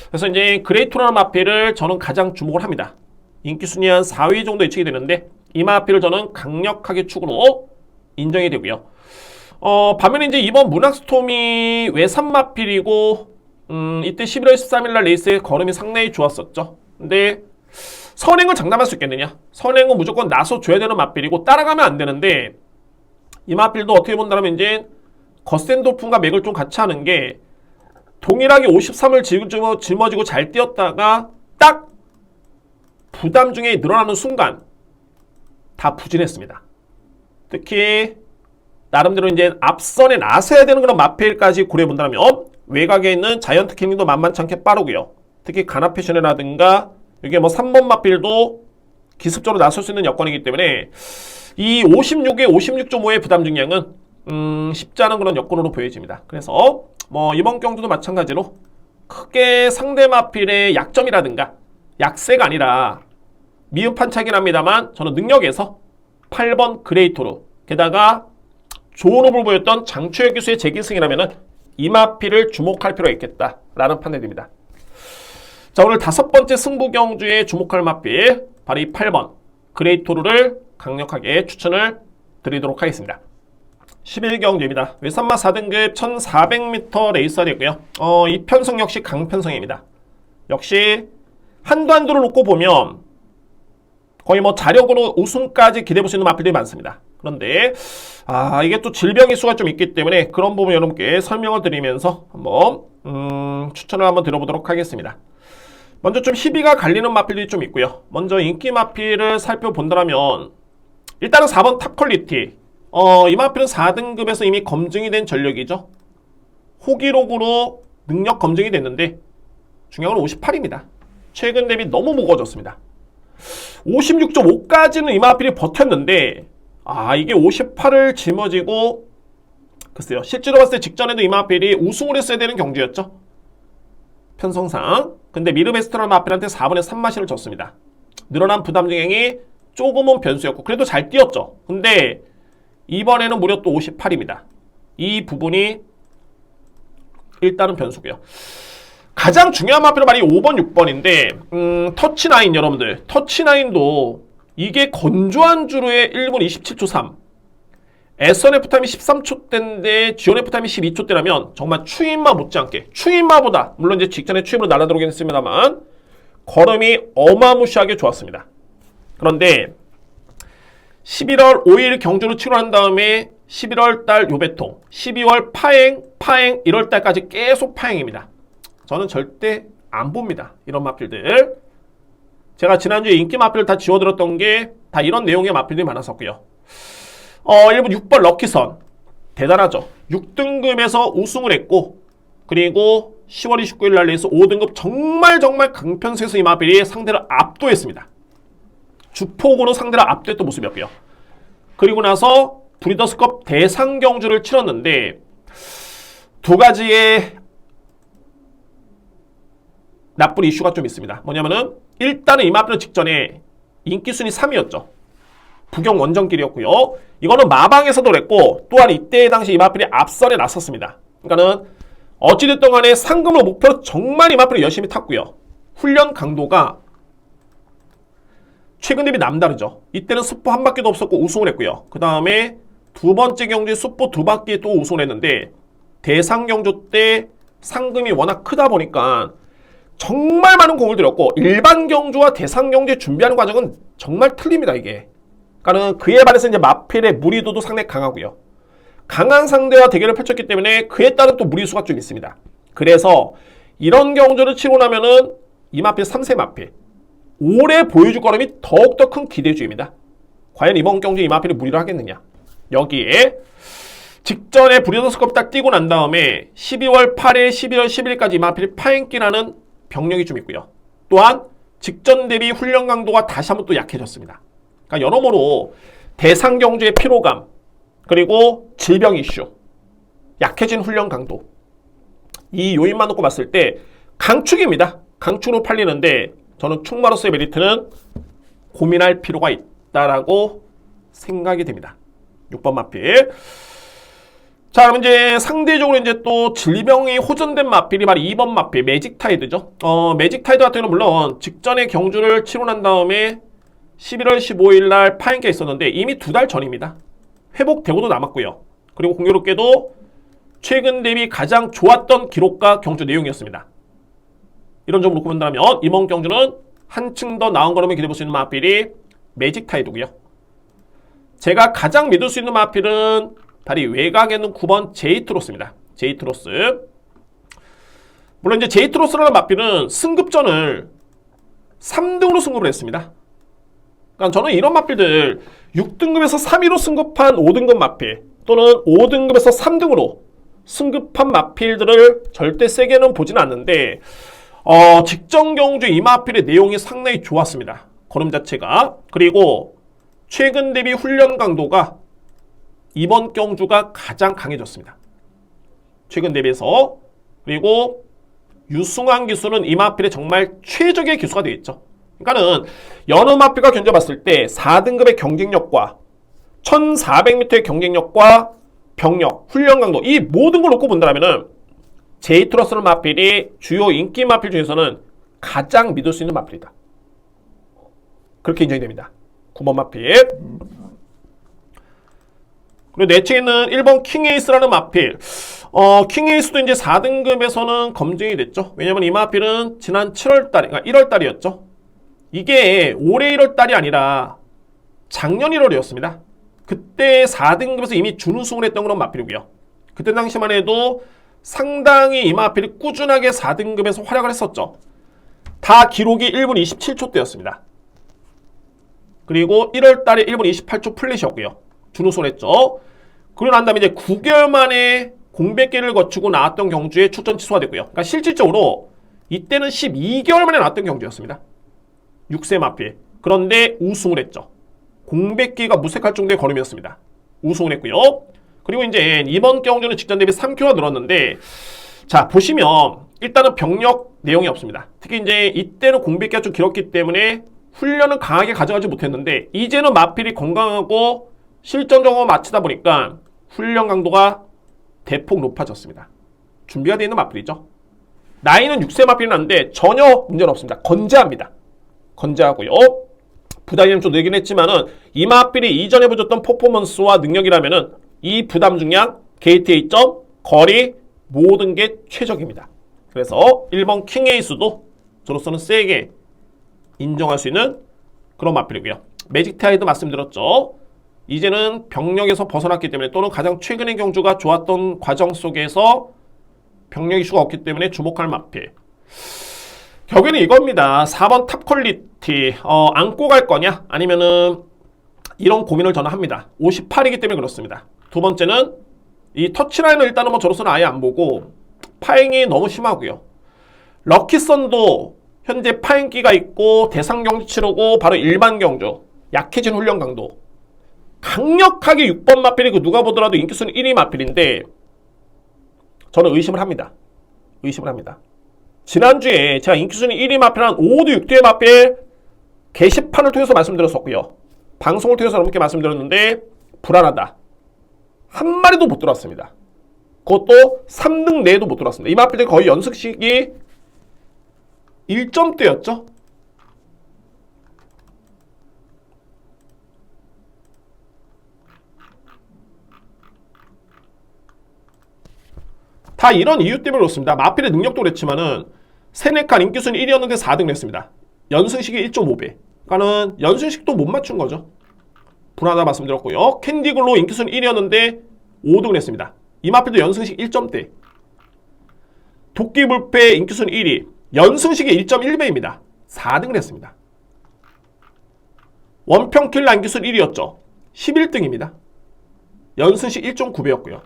그래서 이제 그레이토라는 마필을 저는 가장 주목을 합니다. 인기순위 한 4위 정도 예측이 되는데 이 마필을 저는 강력하게 축으로 인정이 되고요. 반면에 이제 이번 문학스톰이 외산 마필이고 이때 11월 13일 날 레이스의 걸음이 상당히 좋았었죠. 근데 선행을 장담할 수 있겠느냐? 선행은 무조건 나서줘야 되는 마필이고 따라가면 안 되는데 이 마필도 어떻게 본다면 이제 거센도풍과 맥을 좀 같이 하는 게 동일하게 53을 짊어지고 잘 뛰었다가 딱 부담 중에 늘어나는 순간 다 부진했습니다. 특히 나름대로 이제 앞선에 나서야 되는 그런 마필까지 고려해본다면 외곽에 있는 자이언트 캐닝도 만만치 않게 빠르고요. 특히 가나 패션이라든가 이게 뭐 3번 마필도 기습적으로 나설 수 있는 여건이기 때문에 이 56에 56.5의 부담 중량은 쉽지 않은 그런 여건으로 보여집니다. 그래서 뭐 이번 경주도 마찬가지로 크게 상대 마필의 약점이라든가 약세가 아니라 미흡한 차이긴 합니다만 저는 능력에서 8번 그레이토르 게다가 좋은 호흡을 보였던 장추열 기수의 재기승이라면 이 마필을 주목할 필요가 있겠다라는 판단이 듭니다. 자, 오늘 5번째 승부 경주에 주목할 마필 바로 이 8번 그레이토르를 강력하게 추천을 드리도록 하겠습니다. 11경주입니다. 외산마 4등급 1400m 레이서이고요. 이 편성 역시 강편성입니다. 역시 한두 를 놓고 보면 거의 뭐 자력으로 우승까지 기대해 볼 수 있는 마필들이 많습니다. 그런데 이게 또 질병 이수가 좀 있기 때문에 그런 부분 여러분께 설명을 드리면서 한번 추천을 한번 드려보도록 하겠습니다. 먼저 좀 희비가 갈리는 마필들이 좀 있고요. 먼저 인기 마필을 살펴본다면 일단은 4번 탑 퀄리티. 이 마필은 4등급에서 이미 검증이 된 전력이죠. 호기록으로 능력 검증이 됐는데 중요한 건 58입니다. 최근 대비 너무 무거워졌습니다. 56.5까지는 이 마필이 버텼는데 이게 58을 짊어지고 글쎄요. 실제로 봤을 때 직전에도 이 마필이 우승을 했어야 되는 경주였죠. 편성상. 근데 미르베스트라는 마필한테 4분의 3마신을 졌습니다. 늘어난 부담 중행이 조금은 변수였고 그래도 잘 뛰었죠. 근데 이번에는 무려 또 58입니다. 이 부분이 일단은 변수고요. 가장 중요한 마필은 말이 5번, 6번인데 터치9 여러분들. 터치9도 이게 건조한 주로의 1분 27초 3 S1F 타임이 13초대인데 G1F 타임이 12초대라면 정말 추임마 못지않게 추임마보다 물론 이제 직전에 추임으로 날아들어오긴 했습니다만 걸음이 어마무시하게 좋았습니다. 그런데 11월 5일 경주를 치러한 다음에 11월 달 요배통 12월 파행 1월 달까지 계속 파행입니다. 저는 절대 안 봅니다. 이런 마필들. 제가 지난주에 인기 마필을 다 지워들었던 게 다 이런 내용의 마필들이 많았었고요. 1번 6번 럭키선 대단하죠. 6등급에서 우승을 했고 그리고 10월 29일 날 레이스 5등급 정말 강편수에서 이 마필이 상대를 압도했습니다. 주폭으로 상대를 압도했던 모습이었고요. 그리고 나서 브리더스컵 대상 경주를 치렀는데 두 가지의 나쁜 이슈가 좀 있습니다. 뭐냐면은 일단은 이 마필은 직전에 인기순위 3위였죠. 부경 원정길이었고요. 이거는 마방에서도 그랬고 또한 이때 당시 이 마필이 앞선에 났었습니다. 그러니까는 어찌됐든 간에 상금을 목표로 정말 이 마필이 열심히 탔고요. 훈련 강도가 최근 대비 남다르죠. 이때는 숫보 한 바퀴도 없었고 우승을 했고요. 그 다음에 두 번째 경주에 숫보 두 바퀴에 또 우승을 했는데 대상 경주 때 상금이 워낙 크다 보니까 정말 많은 공을 들였고 일반 경주와 대상 경주에 준비하는 과정은 정말 틀립니다. 이게. 그러니까는 그에 반해서 이제 마필의 무리도도 상당히 강하고요. 강한 상대와 대결을 펼쳤기 때문에 그에 따른 또 무리수가 좀 있습니다. 그래서 이런 경주를 치고 나면은 이 마필 3세 마필 올해 보여줄 거람이 더욱더 큰 기대주입니다. 과연 이번 경주에 이 마필이 무리를 하겠느냐. 여기에 직전에 브리더스컵 딱 뛰고 난 다음에 12월 8일, 12월 10일까지 이 마필이 파행기라는 병력이 좀 있고요. 또한 직전 대비 훈련 강도가 다시 한번 또 약해졌습니다. 그러니까 여러모로 대상 경주의 피로감 그리고 질병 이슈, 약해진 훈련 강도 이 요인만 놓고 봤을 때 강축입니다. 강축으로 팔리는데 저는 충마로서의 메리트는 고민할 필요가 있다라고 생각이 됩니다. 6번 마필. 자, 그럼 이제 상대적으로 이제 또 질병이 호전된 마필이 바로 2번 마필 매직 타이드죠. 매직 타이드 같은 경우는 물론 직전에 경주를 치고 난 다음에 11월 15일 날 파행기가 있었는데 이미 2달 전입니다. 회복되고도 남았고요. 그리고 공교롭게도 최근 대비 가장 좋았던 기록과 경주 내용이었습니다. 이런 점으로 놓고 본다면 이번 경주는 한층 더 나은 걸음을 기대해볼 수 있는 마필이 매직 타이드고요. 제가 가장 믿을 수 있는 마필은 바로 외곽에 있는 9번 제이트로스입니다. 제이트로스. 물론 이제 제이트로스라는 마필은 승급전을 3등으로 승급을 했습니다. 그러니까 저는 이런 마필들 6등급에서 3위로 승급한 5등급 마필 또는 5등급에서 3등으로 승급한 마필들을 절대 세게는 보지는 않는데 직전 경주 이 마필의 내용이 상당히 좋았습니다. 걸음 자체가. 그리고 최근 대비 훈련 강도가 이번 경주가 가장 강해졌습니다. 최근 대비해서. 그리고 유승환 기수는 이 마필의 정말 최적의 기수가 되겠죠. 그러니까는 여느 마필과 견뎌봤을 때 4등급의 경쟁력과 1400m의 경쟁력과 병력, 훈련 강도 이 모든 걸 놓고 본다면은 제이트로스는 마필이 주요 인기 마필 중에서는 가장 믿을 수 있는 마필이다. 그렇게 인정이 됩니다. 9번 마필. 그리고 내측에는 1번 킹에이스라는 마필. 킹에이스도 이제 4등급에서는 검증이 됐죠. 왜냐면 이 마필은 지난 7월달, 그러니까 1월달이었죠. 이게 올해 1월달이 아니라 작년 1월이었습니다. 그때 4등급에서 이미 준우승을 했던 그런 마필이고요. 그때 당시만 해도 상당히 이 마필이 꾸준하게 4등급에서 활약을 했었죠. 다 기록이 1분 27초 대였습니다. 그리고 1월달에 1분 28초 플랫이었고요. 준우승을 했죠. 그리고 난 다음에 이제 9개월 만에 공백기를 거치고 나왔던 경주에 출전 취소가 됐고요. 그러니까 실질적으로 이때는 12개월 만에 나왔던 경주였습니다. 6세 마필. 그런데 우승을 했죠. 공백기가 무색할 정도의 걸음이었습니다. 우승을 했고요. 그리고 이제 이번 경주는 직전 대비 3kg가 늘었는데 자 보시면 일단은 병력 내용이 없습니다. 특히 이제 이때는 공백기가 좀 길었기 때문에 훈련을 강하게 가져가지 못했는데 이제는 마필이 건강하고 실전적으로 마치다 보니까 훈련 강도가 대폭 높아졌습니다. 준비가 되어 있는 마필이죠. 나이는 6세 마필은 한데 전혀 문제는 없습니다. 건재합니다. 건재하고요. 부담이 좀 늘긴 했지만은 이 마필이 이전에 보여줬던 퍼포먼스와 능력이라면은 이 부담 중량, 게이트 A점, 거리 모든 게 최적입니다. 그래서 1번 킹에이스도 저로서는 세게 인정할 수 있는 그런 마필이고요. 매직 타이드 말씀드렸죠. 이제는 병력에서 벗어났기 때문에 또는 가장 최근의 경주가 좋았던 과정 속에서 병력 이슈가 없기 때문에 주목할 마필. 결국에는 이겁니다. 4번 탑 퀄리티. 안고 갈 거냐? 아니면은 이런 고민을 저는 합니다. 58이기 때문에 그렇습니다. 두 번째는 이 터치라인을 일단은 뭐 저로서는 아예 안 보고 파행이 너무 심하고요. 럭키선도 현재 파행기가 있고 대상 경주 치르고 바로 일반 경주 약해진 훈련 강도 강력하게 6번 마필이 그 누가 보더라도 인기순위 1위 마필인데 저는 의심을 합니다. 의심을 합니다. 지난주에 제가 인기순위 1위 마필 한 5두 6두의 마필 게시판을 통해서 말씀드렸었고요. 방송을 통해서 여러분께 말씀드렸는데 불안하다. 한 마리도 못 들어왔습니다. 그것도 3등 내에도 못 들어왔습니다. 이 마필들 거의 연습식이 1점대였죠? 다 이런 이유 때문에 그렇습니다. 마필의 능력도 그랬지만은 세네칸 인기순위 1위였는데 4등을 했습니다. 연승식이 1.5배. 그러니까는 연승식도 못 맞춘 거죠. 불안하다 말씀드렸고요. 캔디글로 인기순위 1위였는데 5등을 했습니다. 이 마필도 연승식 1점대. 도끼불패 인기순위 1위. 연승식이 1.1배입니다. 4등을 했습니다. 원평킬라 인기순위 1위였죠. 11등입니다. 연승식 1.9배였고요.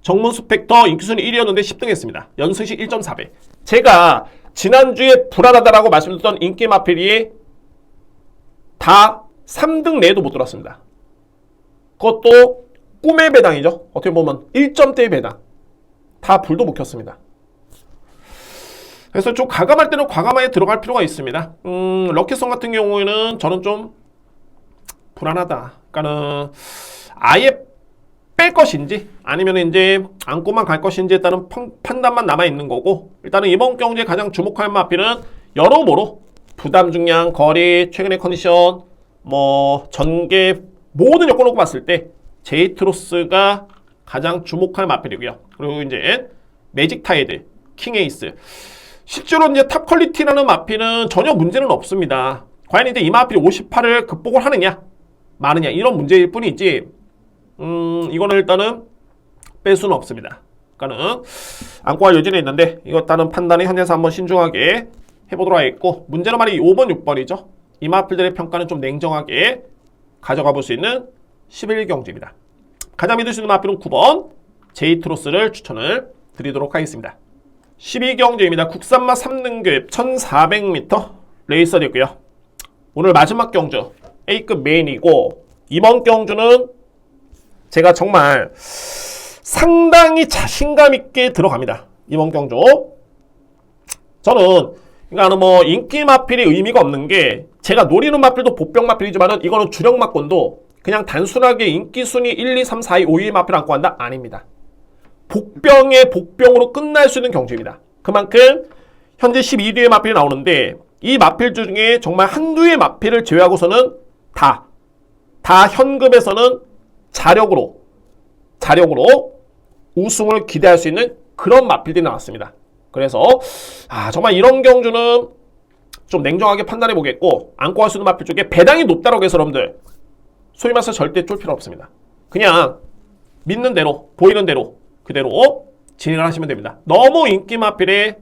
정문스펙터 인기순위 1위였는데 10등 했습니다. 연승식 1.4배. 제가 지난주에 불안하다라고 말씀드렸던 인기 마필이 다 3등 내에도 못 들어왔습니다. 그것도 꿈의 배당이죠. 어떻게 보면 1점대의 배당. 다 불도 못 켰습니다. 그래서 좀 과감할 때는 과감하게 들어갈 필요가 있습니다. 럭키송 같은 경우에는 저는 좀 불안하다. 그러니까는 아예 뺄 것인지 아니면 이제 안고만 갈 것인지에 따른 판단만 남아있는 거고, 일단은 이번 경기에 가장 주목할 마필은 여러모로 부담 중량, 거리, 최근의 컨디션, 뭐 전개 모든 여건을 놓고 봤을 때 제이트로스가 가장 주목할 마필이고요. 그리고 이제 매직 타이드, 킹 에이스. 실제로 이제 탑 퀄리티라는 마필은 전혀 문제는 없습니다. 과연 이제 이 마필이 58을 극복을 하느냐 마느냐 이런 문제일 뿐이지 이거는 일단은 뺄 수는 없습니다. 그러니까는 안고 할 여지는 있는데 이것 따른 판단을 현재에서 한번 신중하게 해보도록 하겠고, 문제는 말이 5번, 6번이죠. 이 마필들의 평가는 좀 냉정하게 가져가 볼 수 있는 11경주입니다. 가장 믿을 수 있는 마필은 9번 제이트로스를 추천을 드리도록 하겠습니다. 12경주입니다. 국산마 3등급 1400m 레이서였고요. 오늘 마지막 경주 A급 메인이고, 이번 경주는 제가 정말 상당히 자신감 있게 들어갑니다. 이번 경주. 저는 그러니까 뭐 인기 마필이 의미가 없는 게, 제가 노리는 마필도 복병 마필이지만은 이거는 주력 마권도 그냥 단순하게 인기 순위 1, 2, 3, 4, 2, 5위 마필 안고 한다? 아닙니다. 복병의 복병으로 끝날 수 있는 경주입니다. 그만큼 현재 12위의 마필이 나오는데, 이 마필 중에 정말 한두의 마필을 제외하고서는 다 현급에서는 자력으로 우승을 기대할 수 있는 그런 마필들이 나왔습니다. 그래서 정말 이런 경주는 좀 냉정하게 판단해 보겠고, 안고 갈 수 있는 마필 쪽에 배당이 높다라고 해서 여러분들 소위 말해서 절대 쫄 필요 없습니다. 그냥 믿는 대로 보이는 대로 그대로 진행을 하시면 됩니다. 너무 인기 마필에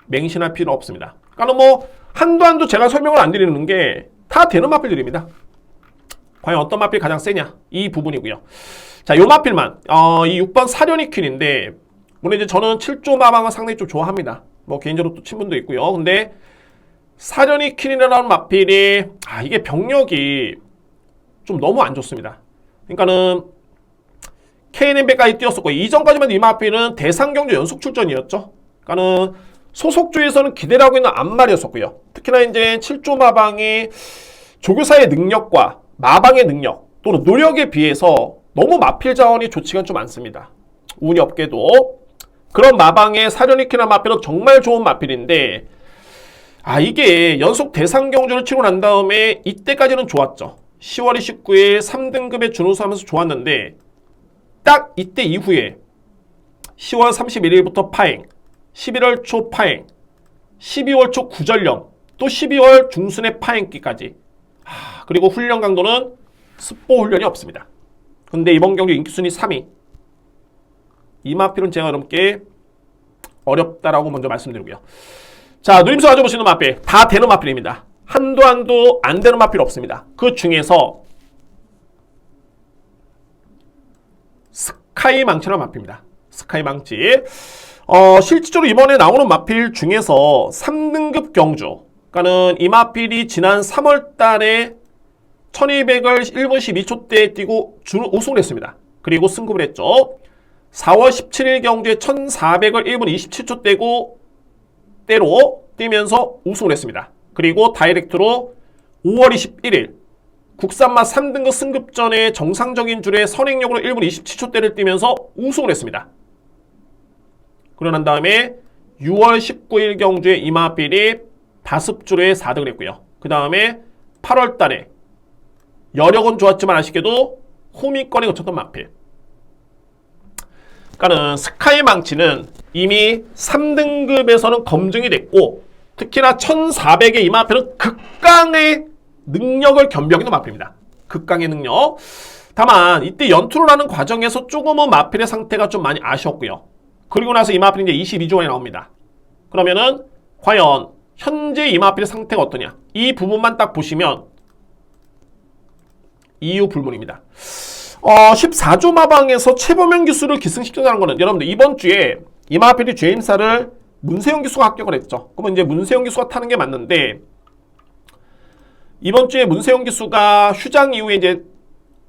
맹신할 필요 없습니다. 그러니까 뭐 한도 제가 설명을 안 드리는 게 다 되는 마필들입니다. 과연 어떤 마필이 가장 세냐 이 부분이고요. 자, 요 마필만 이 6번 사려니 퀸인데, 물론 이제 저는 7조 마방을 상당히 좀 좋아합니다. 뭐 개인적으로 또 친분도 있고요. 근데 사려니 퀸이라는 마필이 이게 병력이 좀 너무 안 좋습니다. 그러니까는 KNMB까지 뛰었었고, 이전까지만 이 마필은 대상경주 연속 출전이었죠. 그러니까는 소속주에서는 기대를 하고 있는 앞말이었었고요. 특히나 이제 7조 마방이 조교사의 능력과 마방의 능력 또는 노력에 비해서 너무 마필 자원이 좋지가 좀 않습니다. 운이 없게도 그런 마방의 사려니키나 마필은 정말 좋은 마필인데, 이게 연속 대상 경주를 치고 난 다음에 이때까지는 좋았죠. 10월 29일 3등급에 준우승하면서 좋았는데, 딱 이때 이후에 10월 31일부터 파행, 11월 초 파행, 12월 초 구전령, 또 12월 중순의 파행기까지. 그리고 훈련 강도는 습보 훈련이 없습니다. 근데 이번 경기 인기순위 3위. 이 마필은 제가 여러분께 어렵다라고 먼저 말씀드리고요. 자, 누림수 가져보시는 마필 다 되는 마필입니다. 한도 안 되는 마필 없습니다. 그 중에서 스카이 망치라는 마필입니다. 스카이 망치. 실질적으로 이번에 나오는 마필 중에서 3등급 경주, 그러니까는 이 마필이 지난 3월 달에 1200을 1분 12초대에 뛰고 우승을 했습니다. 그리고 승급을 했죠. 4월 17일 경주에 1400을 1분 27초 대로 뛰면서 우승을 했습니다. 그리고 다이렉트로 5월 21일 국산마 3등급 승급전의 정상적인 줄에 선행력으로 1분 27초대를 뛰면서 우승을 했습니다. 그러고 난 다음에 6월 19일 경주에 이마필이 다습주로에 4등을 했고요. 그 다음에 8월 달에 여력은 좋았지만 아쉽게도 호미권에 거쳤던 마필. 그러니까는 스카이 망치는 이미 3등급에서는 검증이 됐고 특히나 1400의 이마필은 극강의 능력을 겸비하고 있는 마필입니다. 극강의 능력. 다만 이때 연투를 하는 과정에서 조금은 마필의 상태가 좀 많이 아쉬웠고요. 그리고 나서 이마필이 이제 22조간이 나옵니다. 그러면은 과연 현재 이마필의 상태가 어떠냐? 이 부분만 딱 보시면 이유 불문입니다. 14조 마방에서 최범현 기수를 기승시켰다는 거는 여러분들 이번 주에 이마필이 죄임사를 문세영 기수가 합격을 했죠. 그러면 이제 문세영 기수가 타는 게 맞는데 이번 주에 문세영 기수가 휴장 이후에 이제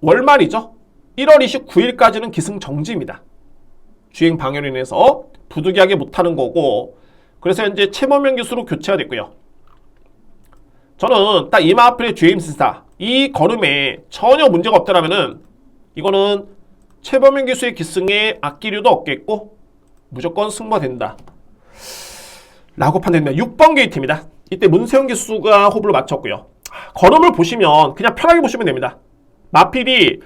월말이죠. 1월 29일까지는 기승 정지입니다. 주행 방해로 인해서 부득이하게 못하는 거고 그래서 현재 최범현 기수로 교체가 됐고요. 저는 딱 이마필의 주임사 이 걸음에 전혀 문제가 없다라면은 이거는 최범현 기수의 기승에 악기류도 없겠고 무조건 승부가 된다 라고 판단됩니다. 6번 게이트입니다. 이때 문세영 기수가 호흡을 맞췄고요. 걸음을 보시면 그냥 편하게 보시면 됩니다. 마필이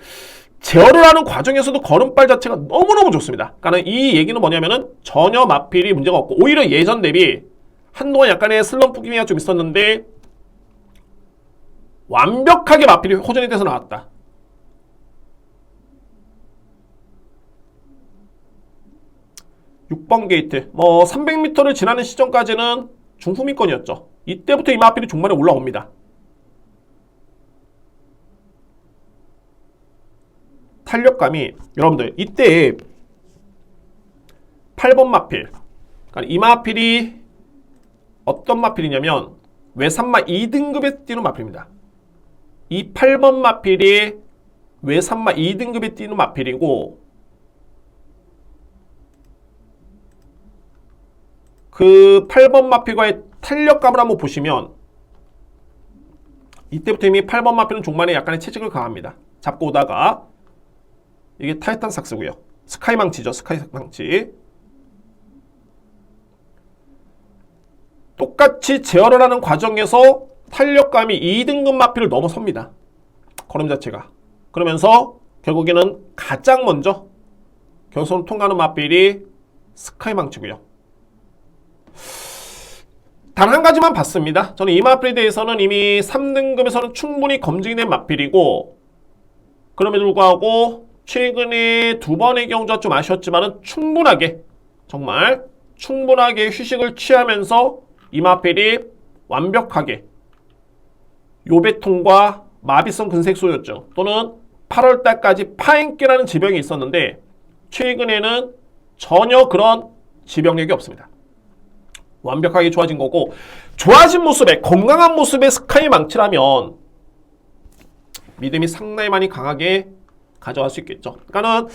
제어를 하는 과정에서도 걸음발 자체가 너무너무 좋습니다. 그러니까 이 얘기는 뭐냐면은 전혀 마필이 문제가 없고 오히려 예전 대비 한동안 약간의 슬럼프 기미가 좀 있었는데 완벽하게 마필이 호전이 돼서 나왔다. (6번) 게이트 300m를 지나는 시점까지는 중후미권이었죠. 이때부터 이 마필이 중반에 올라옵니다. 탄력감이 여러분들 이때 8번 마필 그러니까 이 마필이 어떤 마필이냐면 외산마 2등급에 뛰는 마필입니다. 이 8번 마필이 외산마 2등급에 뛰는 마필이고 그 8번 마필과의 탄력감을 한번 보시면 이때부터 이미 8번 마필은 종반에 약간의 체직을 강합니다. 잡고 오다가 이게 타이탄 삭스고요. 스카이 망치죠. 스카이 망치. 똑같이 제어를 하는 과정에서 탄력감이 2등급 마필을 넘어섭니다. 걸음 자체가. 그러면서 결국에는 가장 먼저 경선을 통과하는 마필이 스카이 망치고요. 단 한 가지만 봤습니다. 저는 이 마필에 대해서는 이미 3등급에서는 충분히 검증이 된 마필이고 그럼에도 불구하고 최근에 두 번의 경주가 좀 아쉬웠지만 충분하게 정말 충분하게 휴식을 취하면서 이 마필이 완벽하게 요배통과 마비성 근색소요증 또는 8월달까지 파행기라는 지병이 있었는데 최근에는 전혀 그런 지병력이 없습니다. 완벽하게 좋아진 거고 좋아진 모습에 건강한 모습의 스카이 망치라면 믿음이 상당히 많이 강하게 가져갈 수 있겠죠. 그러니까는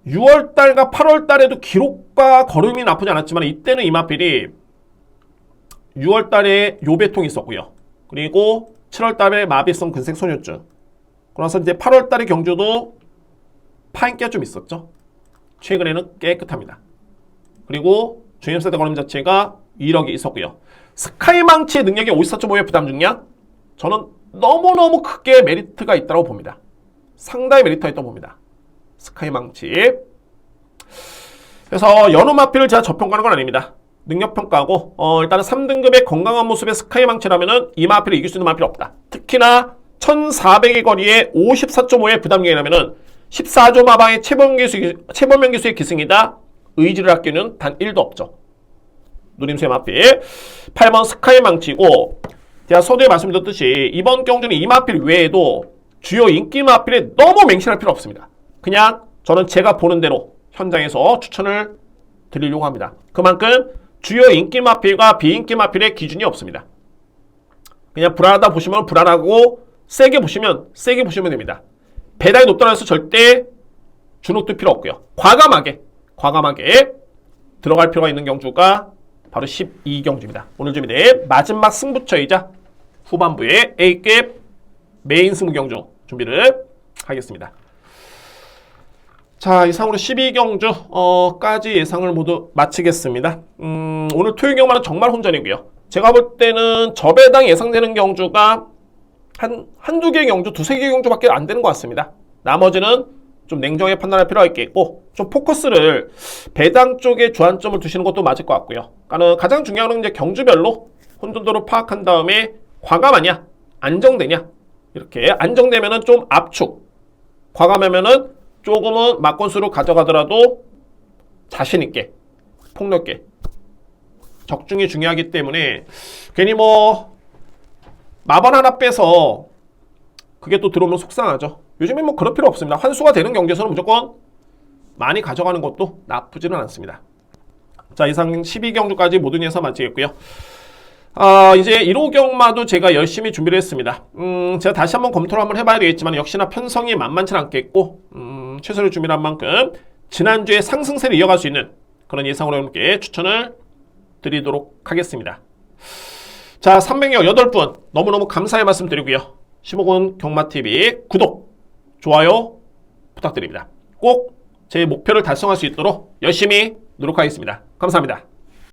6월달과 8월달에도 기록과 걸음이 나쁘지 않았지만 이때는 이마필이 6월달에 요배통이 있었고요. 그리고 7월달에 마비성 근색소뇨증 그래서 이제 8월달의 경주도 파인기가 좀 있었죠. 최근에는 깨끗합니다. 그리고 주임세대 걸음 자체가 이력이 있었고요. 스카이 망치의 능력이 54.5의 부담 중량 저는 너무너무 크게 메리트가 있다고 봅니다. 상당히 메리트가 있다고 봅니다. 스카이 망치. 그래서 여느 마필을 제가 저평가하는 건 아닙니다. 능력평가하고 일단은 3등급의 건강한 모습의 스카이 망치라면은 이 마필을 이길 수 있는 마필이 없다. 특히나 1400의 거리에 54.5의 부담력이라면은 14조 마방의 최범현 기수의 기승이다. 의지를 아끼는 단 1도 없죠. 누림수의 마필 8번 스카이 망치고 제가 서두에 말씀드렸듯이 이번 경주는 이 마필 외에도 주요 인기 마필에 너무 맹신할 필요 없습니다. 그냥 저는 제가 보는 대로 현장에서 추천을 드리려고 합니다. 그만큼 주요 인기 마필과 비인기 마필의 기준이 없습니다. 그냥 불안하다 보시면 불안하고 세게 보시면 됩니다. 배당이 높다고 해서 절대 주눅도 필요 없고요. 과감하게 들어갈 필요가 있는 경주가 바로 12경주입니다. 오늘 준비된 마지막 승부처이자 후반부의 A급 메인 승부경주 준비를 하겠습니다. 자, 이상으로 12경주까지 예상을 모두 마치겠습니다. 오늘 토요일 경마는 정말 혼전이고요. 제가 볼 때는 저배당 예상되는 경주가 한두 개 경주, 두세 개 경주밖에 안 되는 것 같습니다. 나머지는 좀 냉정하게 판단할 필요가 있겠고, 좀 포커스를 배당 쪽에 주안점을 두시는 것도 맞을 것 같고요. 그러니까 가장 중요한 건 이제 경주별로 혼돈도를 파악한 다음에 과감하냐, 안정되냐. 이렇게 안정되면은 좀 압축, 과감하면은 조금은 막건수로 가져가더라도 자신있게, 폭넓게, 적중이 중요하기 때문에 괜히 마번 하나 빼서 그게 또 들어오면 속상하죠. 요즘엔 그럴 필요 없습니다. 환수가 되는 경기에서는 무조건 많이 가져가는 것도 나쁘지는 않습니다. 자, 이상 12경주까지 모든 예상 마치겠고요. 이제 1호 경마도 제가 열심히 준비를 했습니다. 제가 다시 한번 검토를 한번 해봐야 되겠지만 역시나 편성이 만만치 않겠고 최선을 준비한 만큼 지난주에 상승세를 이어갈 수 있는 그런 예상으로 여러분께 추천을 드리도록 하겠습니다. 자, 308분 너무너무 감사의 말씀 드리고요. 심호곤 경마TV 구독, 좋아요 부탁드립니다. 꼭 제 목표를 달성할 수 있도록 열심히 노력하겠습니다. 감사합니다.